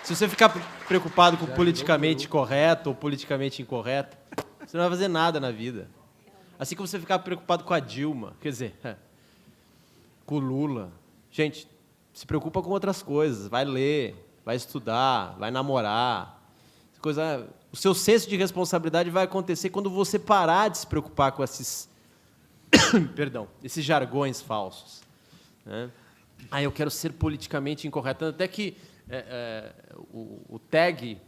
Se você ficar preocupado com o politicamente correto ou politicamente incorreto, você não vai fazer nada na vida. Assim como você ficar preocupado com a Dilma, quer dizer, com o Lula. Gente, se preocupa com outras coisas. Vai ler, vai estudar, vai namorar. O seu senso de responsabilidade vai acontecer quando você parar de se preocupar com esses perdão, esses jargões falsos, né? Eu quero ser politicamente incorreto. Até que o tag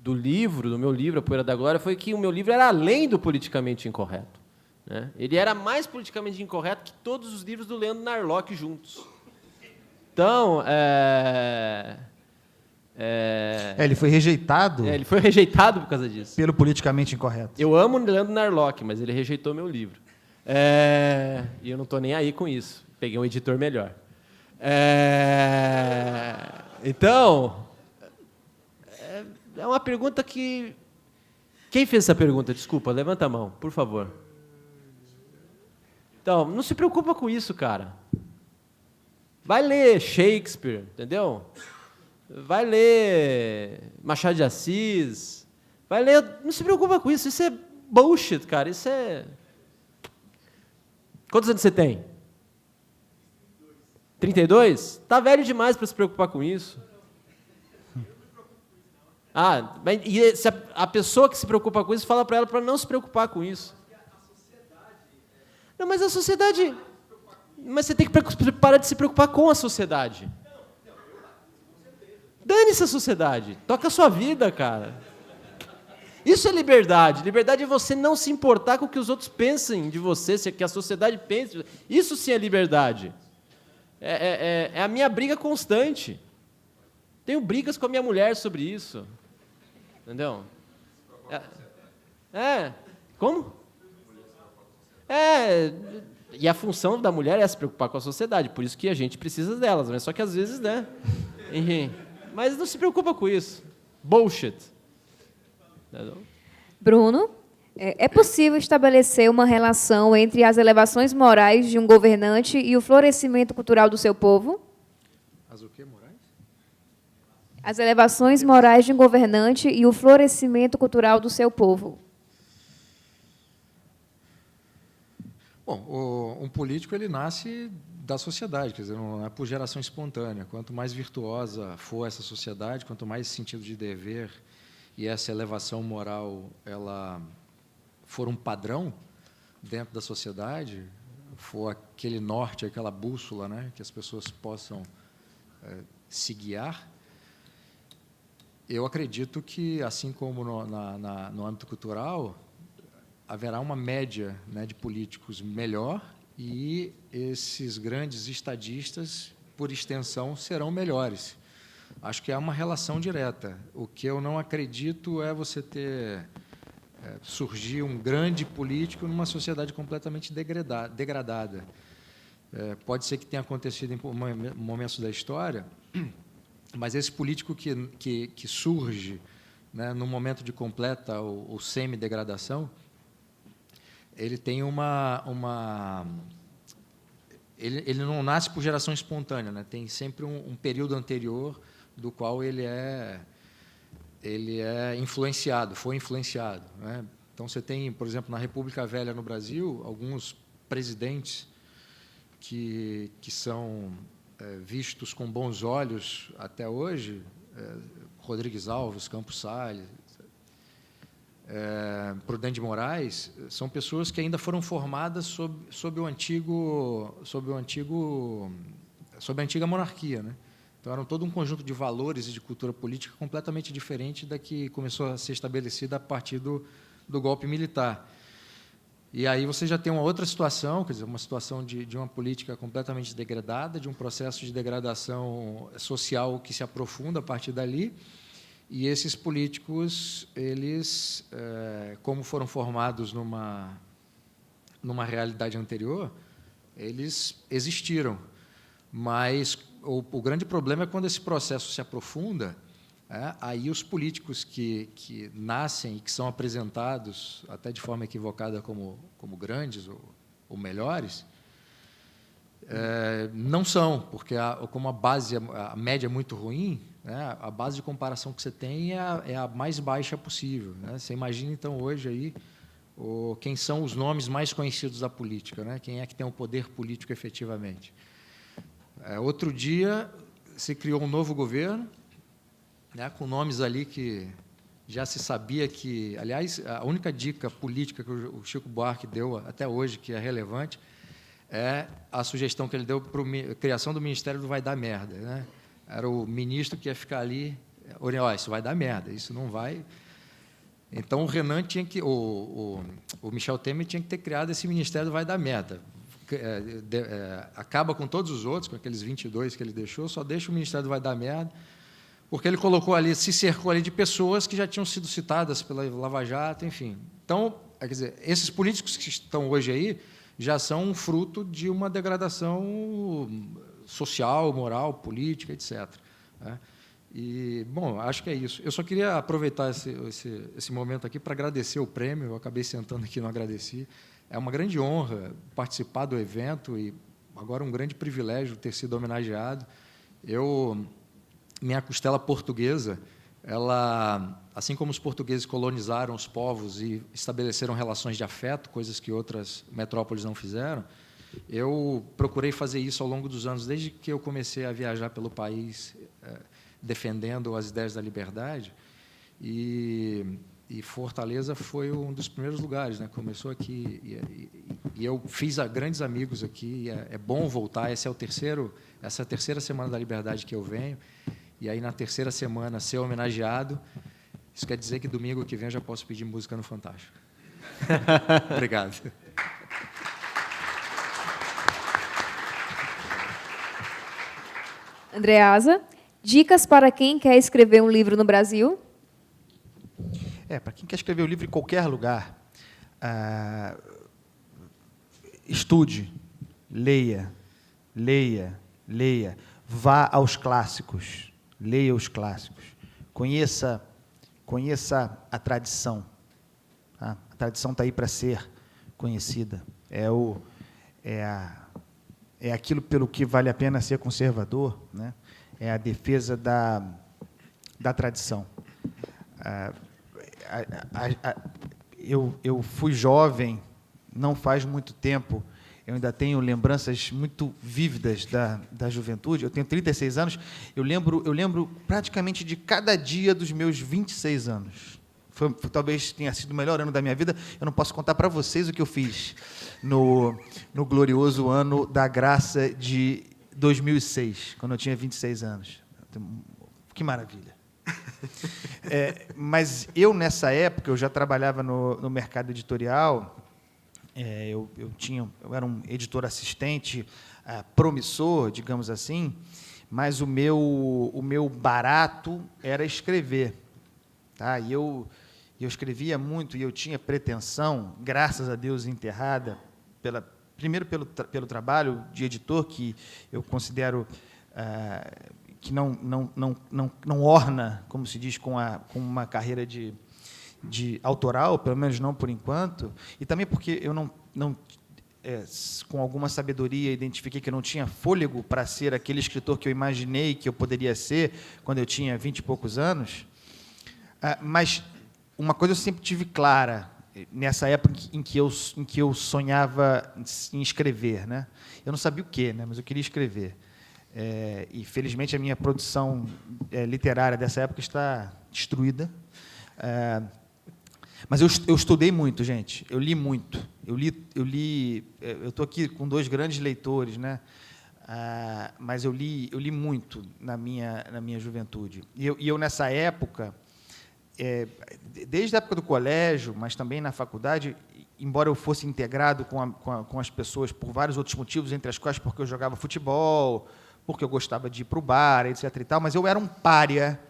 do livro, do meu livro, A Poeira da Glória, foi que o meu livro era além do politicamente incorreto, né? Ele era mais politicamente incorreto que todos os livros do Leandro Narlock juntos. Então, ele foi rejeitado ele foi rejeitado por causa disso. pelo politicamente incorreto. Eu amo o Leandro Narlock, mas ele rejeitou meu livro. E eu não estou nem aí com isso. Peguei um editor melhor. Então, é uma pergunta que... Quem fez essa pergunta? Desculpa, levanta a mão, por favor. Então, não se preocupa com isso, cara. Vai ler Shakespeare, entendeu? Vai ler Machado de Assis. Vai ler... Não se preocupa com isso. Isso é bullshit, cara. Isso é... Quantos anos você tem? 32? Tá velho demais para se preocupar com isso. E se a pessoa que se preocupa com isso fala para ela para não se preocupar com isso. Não, mas a sociedade... Mas você tem que parar de se preocupar com a sociedade. Dane-se a sociedade. Toca a sua vida, cara. Isso é liberdade. Liberdade é você não se importar com o que os outros pensem de você, que a sociedade pense. Isso sim é liberdade. É a minha briga constante. Tenho brigas com a minha mulher sobre isso. Entendeu? Como? E a função da mulher é se preocupar com a sociedade, por isso que a gente precisa delas, mas só que às vezes, né? Enfim, mas não se preocupa com isso. Bullshit. Bruno, é possível estabelecer uma relação entre as elevações morais de um governante e o florescimento cultural do seu povo? As o quê, morais? As elevações morais de um governante e o florescimento cultural do seu povo. Bom, um político ele nasce da sociedade, quer dizer, não é por geração espontânea. Quanto mais virtuosa for essa sociedade, quanto mais sentido de dever e essa elevação moral ela for um padrão dentro da sociedade, for aquele norte, aquela bússola, né, que as pessoas possam se guiar, eu acredito que, assim como no âmbito cultural, haverá uma média, né, de políticos melhor e esses grandes estadistas, por extensão, serão melhores. Acho que há uma relação direta. O que eu não acredito é você surgir um grande político numa sociedade completamente degradada. Pode ser que tenha acontecido em momentos da história, mas esse político que surge, né, no momento de completa ou semi-degradação, ele tem ele não nasce por geração espontânea, né? Tem sempre um período anterior do qual ele é influenciado, foi influenciado, né? Então você tem, por exemplo, na República Velha no Brasil, alguns presidentes que são vistos com bons olhos até hoje, Rodrigues Alves, Campos Salles, Prudente de Moraes, são pessoas que ainda foram formadas sob a antiga monarquia, né? Então era todo um conjunto de valores e de cultura política completamente diferente da que começou a ser estabelecida a partir do golpe militar. E aí você já tem uma outra situação, quer dizer, uma situação de uma política completamente degradada, de um processo de degradação social que se aprofunda a partir dali. E esses políticos, eles, como foram formados numa realidade anterior, eles existiram. Mas o grande problema é quando esse processo se aprofunda, aí os políticos que nascem e que são apresentados, até de forma equivocada, como grandes ou melhores, não são, porque como a média é muito ruim, né, a base de comparação que você tem é a mais baixa possível, né? Você imagina, então, hoje, aí, quem são os nomes mais conhecidos da política, né? Quem é que tem o poder político efetivamente. Outro dia, se criou um novo governo, né, com nomes ali que já se sabia que, aliás, a única dica política que o Chico Buarque deu até hoje, que é relevante, é a sugestão que ele deu para a criação do Ministério do Vai Dar Merda, né? Era o ministro que ia ficar ali, olha, isso vai dar merda, isso não vai. Então, o Renan tinha que, o Michel Temer tinha que ter criado esse Ministério do Vai Dar Merda. Acaba com todos os outros, com aqueles 22 que ele deixou, só deixa o Ministério do Vai Dar Merda, porque ele colocou ali, se cercou ali de pessoas que já tinham sido citadas pela Lava Jato, enfim. Então, quer dizer, esses políticos que estão hoje aí já são um fruto de uma degradação social, moral, política, etc. Né? E, bom, acho que é isso. Eu só queria aproveitar esse momento aqui para agradecer o prêmio. Eu acabei sentando aqui e não agradeci. É uma grande honra participar do evento e agora um grande privilégio ter sido homenageado. Minha costela portuguesa, ela, assim como os portugueses colonizaram os povos e estabeleceram relações de afeto, coisas que outras metrópoles não fizeram, eu procurei fazer isso ao longo dos anos, desde que eu comecei a viajar pelo país, defendendo as ideias da liberdade, e Fortaleza foi um dos primeiros lugares, né? Começou aqui, e eu fiz grandes amigos aqui, e é bom voltar. Essa é a terceira Semana da Liberdade que eu venho, e aí, na terceira semana, ser homenageado, isso quer dizer que domingo que vem eu já posso pedir música no Fantástico. Obrigado. Andreasa, dicas para quem quer escrever um livro no Brasil? Para quem quer escrever um livro em qualquer lugar, estude, leia, vá aos clássicos. Leia os clássicos, conheça a tradição. Tá? A tradição está aí para ser conhecida. É aquilo pelo que vale a pena ser conservador, né? É a defesa da tradição. Eu fui jovem, não faz muito tempo. Eu ainda tenho lembranças muito vívidas da juventude. Eu tenho 36 anos. Eu lembro praticamente de cada dia dos meus 26 anos. Talvez tenha sido o melhor ano da minha vida. Eu não posso contar para vocês o que eu fiz no glorioso ano da graça de 2006, quando eu tinha 26 anos. Que maravilha. Mas eu, nessa época, eu já trabalhava no mercado editorial. Eu era um editor assistente promissor, digamos assim, mas o meu barato era escrever. Tá? E eu escrevia muito, e eu tinha pretensão, graças a Deus enterrada, primeiro pelo trabalho de editor, que eu considero que não orna, como se diz, com uma carreira de autoral, pelo menos não por enquanto, e também porque eu com alguma sabedoria, identifiquei que eu não tinha fôlego para ser aquele escritor que eu imaginei que eu poderia ser quando eu tinha 20 e poucos anos. Mas uma coisa eu sempre tive clara, nessa época em que eu sonhava em escrever, né? Eu não sabia o quê, né? Mas eu queria escrever. E, felizmente, a minha produção literária dessa época está destruída. Mas eu estudei muito, gente. Eu li muito. Eu estou aqui com dois grandes leitores, né? Mas eu li muito na minha juventude. E eu nessa época, desde a época do colégio, mas também na faculdade, embora eu fosse integrado com as pessoas por vários outros motivos, entre as quais porque eu jogava futebol, porque eu gostava de ir para o bar, etc. e tal, mas eu era um pária.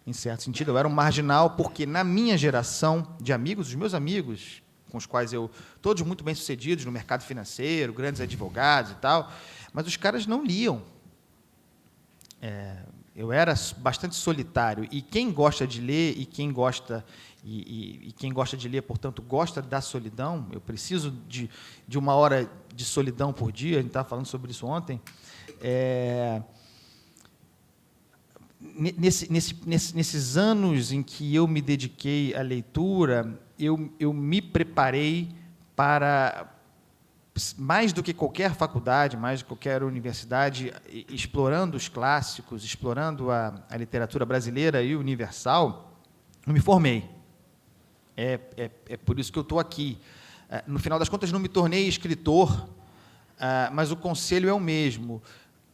Em certo sentido, eu era um marginal, porque na minha geração de amigos, os meus amigos, com os quais todos muito bem-sucedidos no mercado financeiro, grandes advogados e tal, mas os caras não liam. Eu era bastante solitário, e quem gosta de ler, e quem gosta de ler, portanto, gosta da solidão, eu preciso de uma hora de solidão por dia, a gente estava falando sobre isso ontem, nesses anos em que eu me dediquei à leitura, eu me preparei para, mais do que qualquer faculdade, mais do que qualquer universidade, explorando os clássicos, explorando a literatura brasileira e universal, não me formei. É por isso que eu estou aqui. No final das contas, não me tornei escritor, mas o conselho é o mesmo.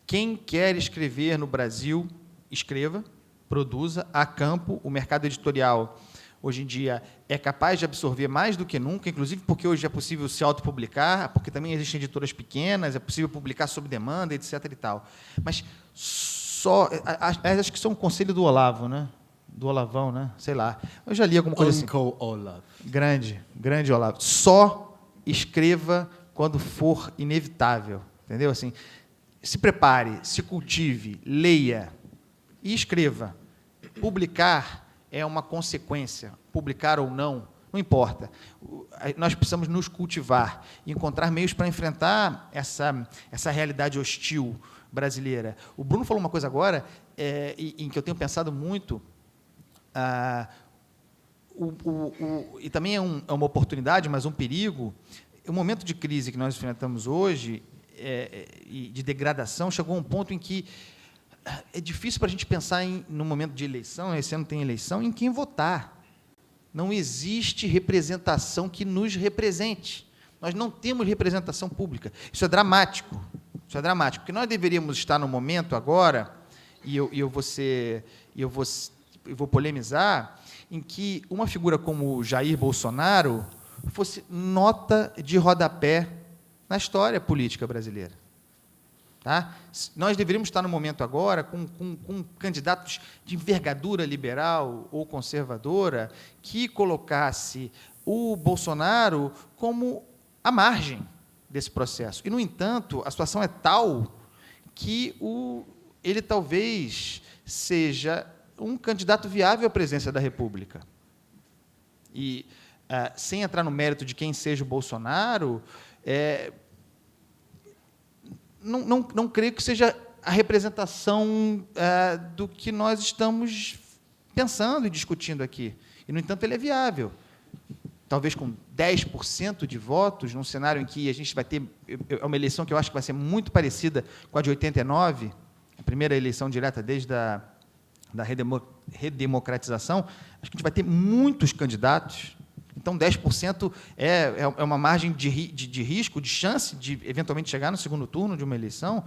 Quem quer escrever no Brasil, escreva, produza, há campo. O mercado editorial, hoje em dia, é capaz de absorver mais do que nunca, inclusive porque hoje é possível se autopublicar, porque também existem editoras pequenas, é possível publicar sob demanda, etc. e tal. Mas acho que isso é um conselho do Olavo, né? Do Olavão, né? Sei lá. Eu já li alguma coisa assim. Uncle Olavo. Grande Olavo. Só escreva quando for inevitável, entendeu? Assim, se prepare, se cultive, leia e escreva. Publicar é uma consequência. Publicar ou não importa. Nós precisamos nos cultivar e encontrar meios para enfrentar essa realidade hostil brasileira. O Bruno falou uma coisa agora em que eu tenho pensado muito. E também é uma oportunidade, mas um perigo. O momento de crise que nós enfrentamos hoje, e de degradação, chegou a um ponto em que é difícil para a gente pensar no momento de eleição, esse ano tem eleição, em quem votar. Não existe representação que nos represente. Nós não temos representação pública. Isso é dramático. Isso é dramático, porque nós deveríamos estar no momento agora, e eu vou polemizar, em que uma figura como Jair Bolsonaro fosse nota de rodapé na história política brasileira. Tá? Nós deveríamos estar no momento agora com candidatos de envergadura liberal ou conservadora que colocasse o Bolsonaro como a margem desse processo. E, no entanto, a situação é tal que ele talvez seja um candidato viável à presidência da República. E, sem entrar no mérito de quem seja o Bolsonaro, não creio que seja a representação do que nós estamos pensando e discutindo aqui. E, no entanto, ele é viável. Talvez com 10% de votos, num cenário em que a gente vai ter... É uma eleição que eu acho que vai ser muito parecida com a de 89, a primeira eleição direta desde da redemocratização, acho que a gente vai ter muitos candidatos. Então, 10% é uma margem de risco, de chance de, eventualmente, chegar no segundo turno de uma eleição.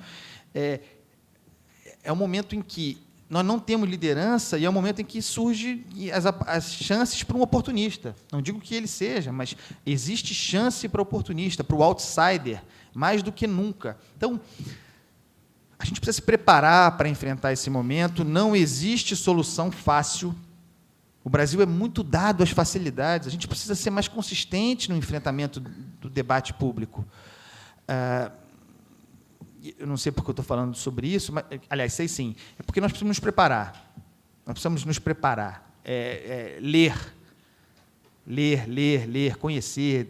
É um momento em que nós não temos liderança e é um momento em que surgem as chances para um oportunista. Não digo que ele seja, mas existe chance para o oportunista, para o outsider, mais do que nunca. Então, a gente precisa se preparar para enfrentar esse momento. Não existe solução fácil. O Brasil é muito dado às facilidades. A gente precisa ser mais consistente no enfrentamento do debate público. Eu não sei porque eu estou falando sobre isso, mas, aliás, sei sim. É porque nós precisamos nos preparar. Nós precisamos nos preparar. Ler, conhecer,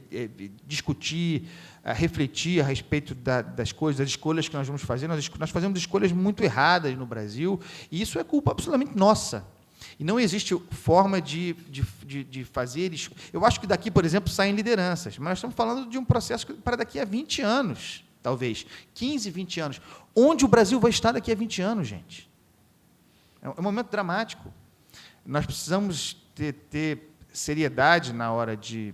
discutir, refletir a respeito das coisas, das escolhas que nós vamos fazer. Nós fazemos escolhas muito erradas no Brasil, e isso é culpa absolutamente nossa. E não existe forma de fazer isso. Eu acho que daqui, por exemplo, saem lideranças, mas nós estamos falando de um processo para daqui a 20 anos, talvez, 15, 20 anos. Onde o Brasil vai estar daqui a 20 anos, gente? É um momento dramático. Nós precisamos ter seriedade na hora de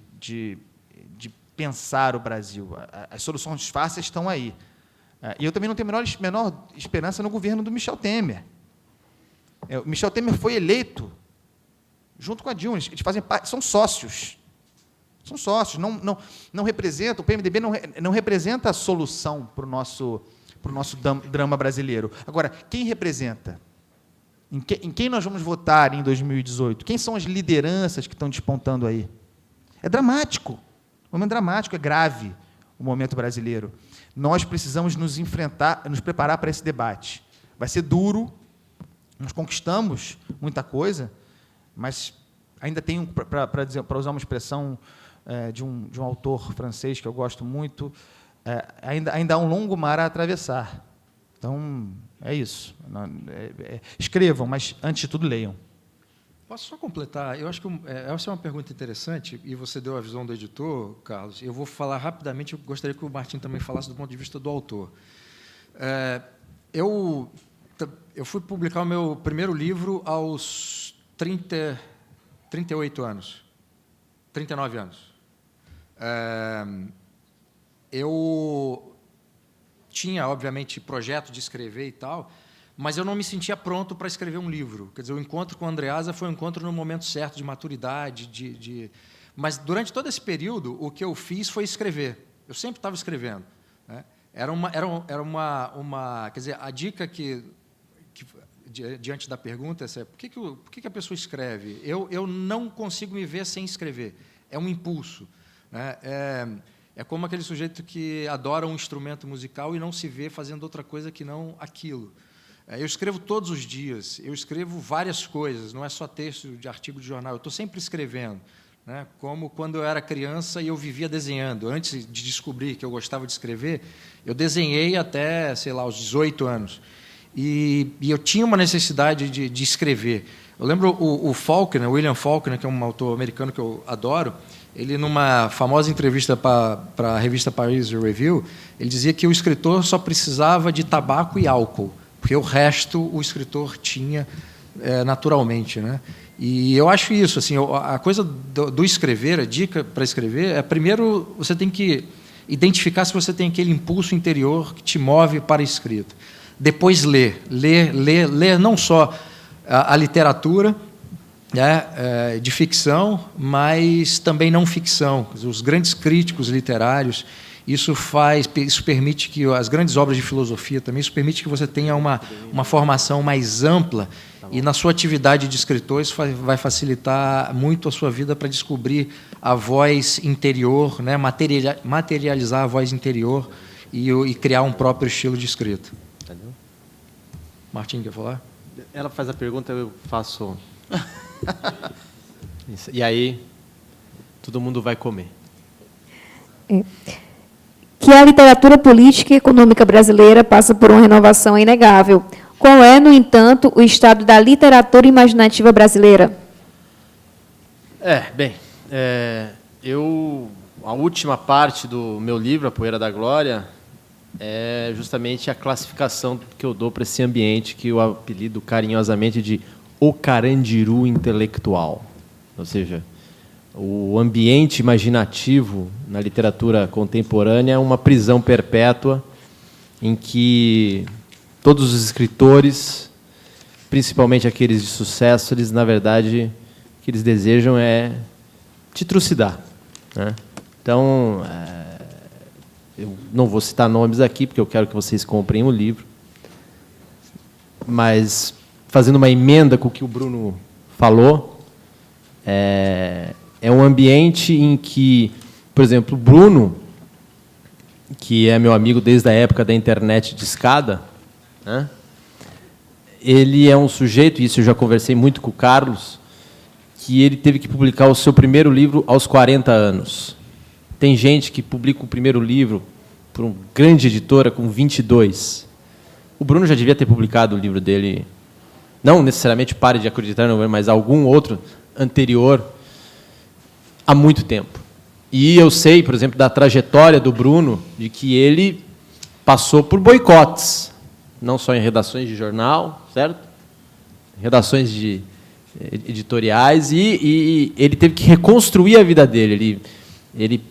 pensar o Brasil. As soluções fáceis estão aí. E eu também não tenho a menor esperança no governo do Michel Temer. O Michel Temer foi eleito junto com a Dilma. Eles fazem parte, são sócios. São sócios. Não representa, o PMDB não representa a solução para o nosso drama brasileiro. Agora, quem representa? Em quem nós vamos votar em 2018? Quem são as lideranças que estão despontando aí? É dramático. Um momento dramático, é grave o momento brasileiro. Nós precisamos nos preparar para esse debate. Vai ser duro. Nós conquistamos muita coisa, mas ainda tem, para usar uma expressão de um autor francês que eu gosto muito, ainda há um longo mar a atravessar. Então, é isso. Escrevam, mas, antes de tudo, leiam. Posso só completar? Eu acho que essa é uma pergunta interessante, e você deu a visão do editor, Carlos. Eu vou falar rapidamente, eu gostaria que o Martim também falasse do ponto de vista do autor. Eu fui publicar o meu primeiro livro aos 38 anos. 39 anos. Eu tinha, obviamente, projeto de escrever e tal, mas eu não me sentia pronto para escrever um livro. Quer dizer, o encontro com a Andreasa foi um encontro no momento certo, de maturidade, Mas, durante todo esse período, o que eu fiz foi escrever. Eu sempre estava escrevendo, né? Quer dizer, a dica que diante da pergunta é por que a pessoa escreve? Eu não consigo me ver sem escrever. É um impulso, né? É como aquele sujeito que adora um instrumento musical e não se vê fazendo outra coisa que não aquilo. Eu escrevo todos os dias, eu escrevo várias coisas, não é só texto de artigo de jornal, eu estou sempre escrevendo, né? Como quando eu era criança e eu vivia desenhando. Antes de descobrir que eu gostava de escrever, eu desenhei até, sei lá, aos 18 anos. E eu tinha uma necessidade de escrever. Eu lembro o Faulkner, William Faulkner, que é um autor americano que eu adoro, ele, numa famosa entrevista para a revista Paris Review, ele dizia que o escritor só precisava de tabaco e álcool, porque o resto o escritor tinha naturalmente, né? E eu acho isso, assim, a coisa do escrever, a dica para escrever, primeiro você tem que identificar se você tem aquele impulso interior que te move para a escrita. Depois ler não só a literatura, né, de ficção, mas também não ficção. Os grandes críticos literários, isso permite que as grandes obras de filosofia também, isso permite que você tenha uma formação mais ampla, e na sua atividade de escritor isso vai facilitar muito a sua vida para descobrir a voz interior, né, materializar a voz interior e criar um próprio estilo de escrita. Entendeu? Martim, quer falar? Ela faz a pergunta, eu faço... Isso. E aí, todo mundo vai comer. Que a literatura política e econômica brasileira passa por uma renovação inegável. Qual é, no entanto, o estado da literatura imaginativa brasileira? A última parte do meu livro, A Poeira da Glória, é justamente a classificação que eu dou para esse ambiente que eu apelido carinhosamente de o Carandiru intelectual. Ou seja, o ambiente imaginativo na literatura contemporânea é uma prisão perpétua em que todos os escritores, principalmente aqueles de sucesso, eles, na verdade, o que eles desejam é te trucidar, né? Então, eu não vou citar nomes aqui, porque eu quero que vocês comprem o livro, mas, fazendo uma emenda com o que o Bruno falou, é um ambiente em que, por exemplo, o Bruno, que é meu amigo desde a época da internet de escada, né? Ele é um sujeito, e isso eu já conversei muito com o Carlos, que ele teve que publicar o seu primeiro livro aos 40 anos. Tem gente que publica o primeiro livro por uma grande editora com 22. O Bruno já devia ter publicado o livro dele, não necessariamente Pare de Acreditar, mas algum outro anterior, há muito tempo. E eu sei, por exemplo, da trajetória do Bruno, de que ele passou por boicotes, não só em redações de jornal, certo? Redações de editoriais, e ele teve que reconstruir a vida dele. Ele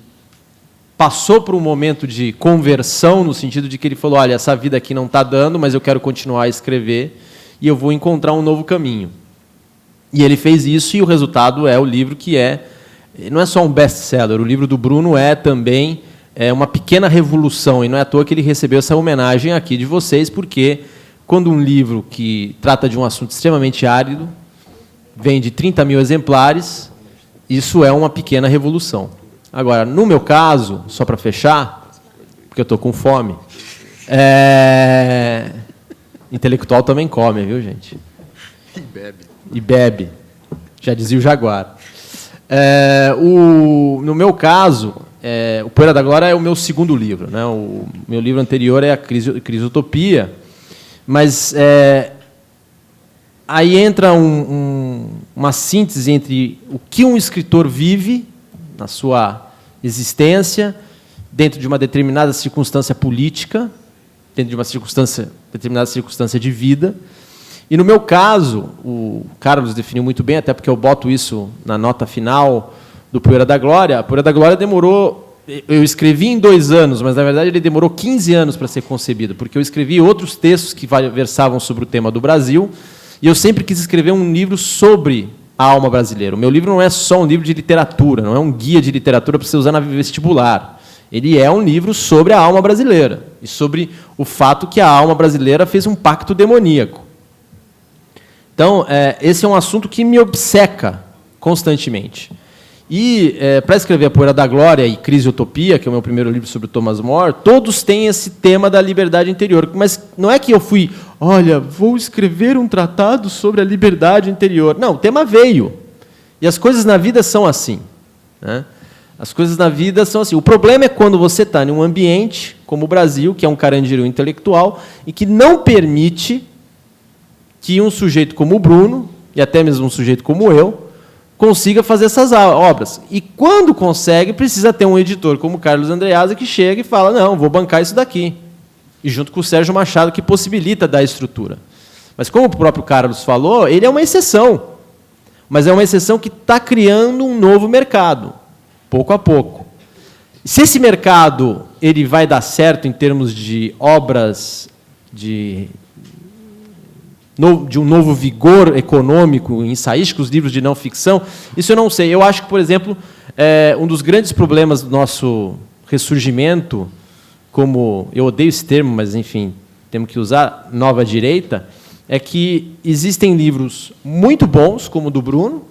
passou por um momento de conversão, no sentido de que ele falou, olha, essa vida aqui não está dando, mas eu quero continuar a escrever, e eu vou encontrar um novo caminho. E ele fez isso, e o resultado é o livro que não é só um best-seller, o livro do Bruno é também uma pequena revolução, e não é à toa que ele recebeu essa homenagem aqui de vocês, porque quando um livro que trata de um assunto extremamente árido vende 30 mil exemplares, isso é uma pequena revolução. Agora, no meu caso, só para fechar, porque eu estou com fome, intelectual também come, viu, gente? E bebe. E bebe. Já dizia o Jaguar. No meu caso, O Poeira da Glória é o meu segundo livro, né? O meu livro anterior é A Crisotopia, mas aí entra uma síntese entre o que um escritor vive na sua existência, dentro de uma determinada circunstância política, dentro de uma determinada circunstância de vida, E no meu caso, o Carlos definiu muito bem, até porque eu boto isso na nota final do Poeira da Glória. A Poeira da Glória demorou... Eu escrevi em 2 anos, mas, na verdade, ele demorou 15 anos para ser concebido, porque eu escrevi outros textos que versavam sobre o tema do Brasil, e eu sempre quis escrever um livro sobre a alma brasileira. O meu livro não é só um livro de literatura, não é um guia de literatura para você usar na vestibular. Ele é um livro sobre a alma brasileira, e sobre o fato que a alma brasileira fez um pacto demoníaco. Então, esse é um assunto que me obceca constantemente. E, para escrever A Poeira da Glória e Crise e Utopia, que é o meu primeiro livro sobre o Thomas More, todos têm esse tema da liberdade interior. Mas não é que eu fui, olha, vou escrever um tratado sobre a liberdade interior. Não, o tema veio. E as coisas na vida são assim, né? As coisas na vida são assim. O problema é quando você está em um ambiente como o Brasil, que é um carandiru intelectual, e que não permite que um sujeito como o Bruno, e até mesmo um sujeito como eu, consiga fazer essas obras. E, quando consegue, precisa ter um editor como o Carlos Andreasa que chega e fala, não, vou bancar isso daqui. E junto com o Sérgio Machado, que possibilita dar estrutura. Mas, como o próprio Carlos falou, ele é uma exceção. Mas é uma exceção que está criando um novo mercado, pouco a pouco. Se esse mercado ele vai dar certo em termos de obras de um novo vigor econômico, ensaístico, os livros de não ficção, isso eu não sei. Eu acho que, por exemplo, um dos grandes problemas do nosso ressurgimento, como, eu odeio esse termo, mas, enfim, temos que usar, nova direita, é que existem livros muito bons, como o do Bruno,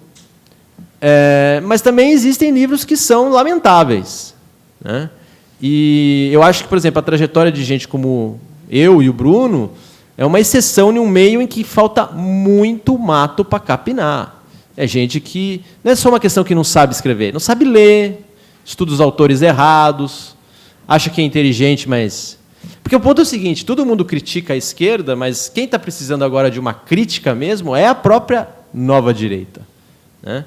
mas também existem livros que são lamentáveis, né? E eu acho que, por exemplo, a trajetória de gente como eu e o Bruno é uma exceção em um meio em que falta muito mato para capinar. É gente que... Não é só uma questão que não sabe escrever, não sabe ler, estuda os autores errados, acha que é inteligente, mas... Porque o ponto é o seguinte, todo mundo critica a esquerda, mas quem está precisando agora de uma crítica mesmo é a própria nova direita, né?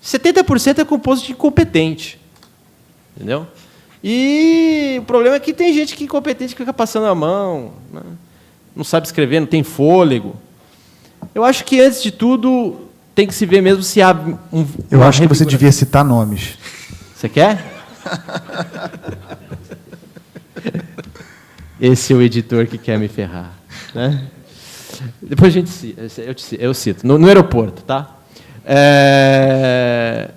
70% é composto de incompetente. Entendeu? E o problema é que tem gente que é incompetente que fica passando a mão, né? Não sabe escrever, não tem fôlego. Eu acho que, antes de tudo, tem que se ver mesmo se há um... Eu acho que você devia citar nomes. Você quer? Esse é o editor que quer me ferrar, né? Depois eu cito. No aeroporto, tá?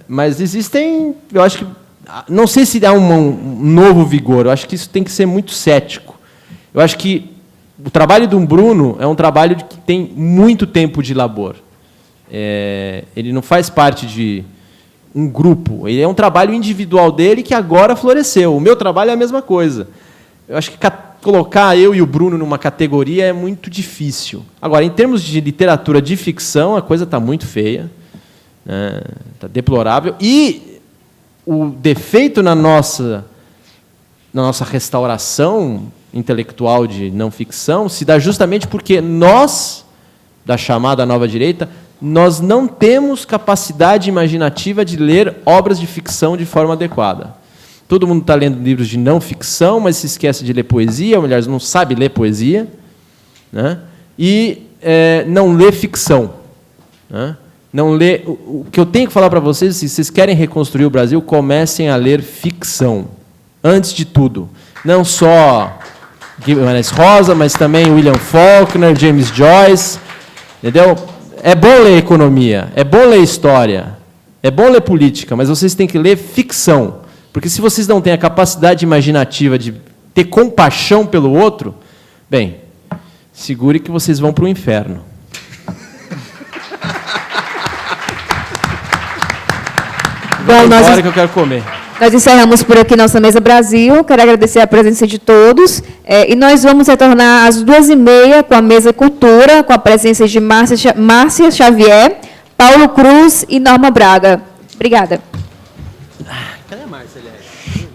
Mas existem... Eu acho que... Não sei se há um novo vigor. Eu acho que isso tem que ser muito cético. Eu acho que o trabalho do Bruno é um trabalho que tem muito tempo de labor. Ele não faz parte de um grupo. Ele é um trabalho individual dele que agora floresceu. O meu trabalho é a mesma coisa. Eu acho que colocar eu e o Bruno numa categoria é muito difícil. Agora, em termos de literatura de ficção, a coisa está muito feia, né? Está deplorável. E o defeito na nossa restauração intelectual de não ficção se dá justamente porque nós, da chamada nova direita, nós não temos capacidade imaginativa de ler obras de ficção de forma adequada. Todo mundo está lendo livros de não ficção, mas se esquece de ler poesia, ou melhor, não sabe ler poesia, né? E não lê ficção, né? Não lê. O que eu tenho que falar para vocês, se vocês querem reconstruir o Brasil, comecem a ler ficção, antes de tudo. Não só Guimarães Rosa, mas também William Faulkner, James Joyce, entendeu? É bom ler economia, é bom ler história, é bom ler política, mas vocês têm que ler ficção, porque se vocês não têm a capacidade imaginativa de ter compaixão pelo outro, bem, segure que vocês vão para o inferno. Bom, agora que eu quero comer. Nós encerramos por aqui nossa Mesa Brasil. Quero agradecer a presença de todos. E nós vamos retornar às 2h30 com a Mesa Cultura, com a presença de Márcia Xavier, Paulo Cruz e Norma Braga. Obrigada. Cadê a Márcia, aliás?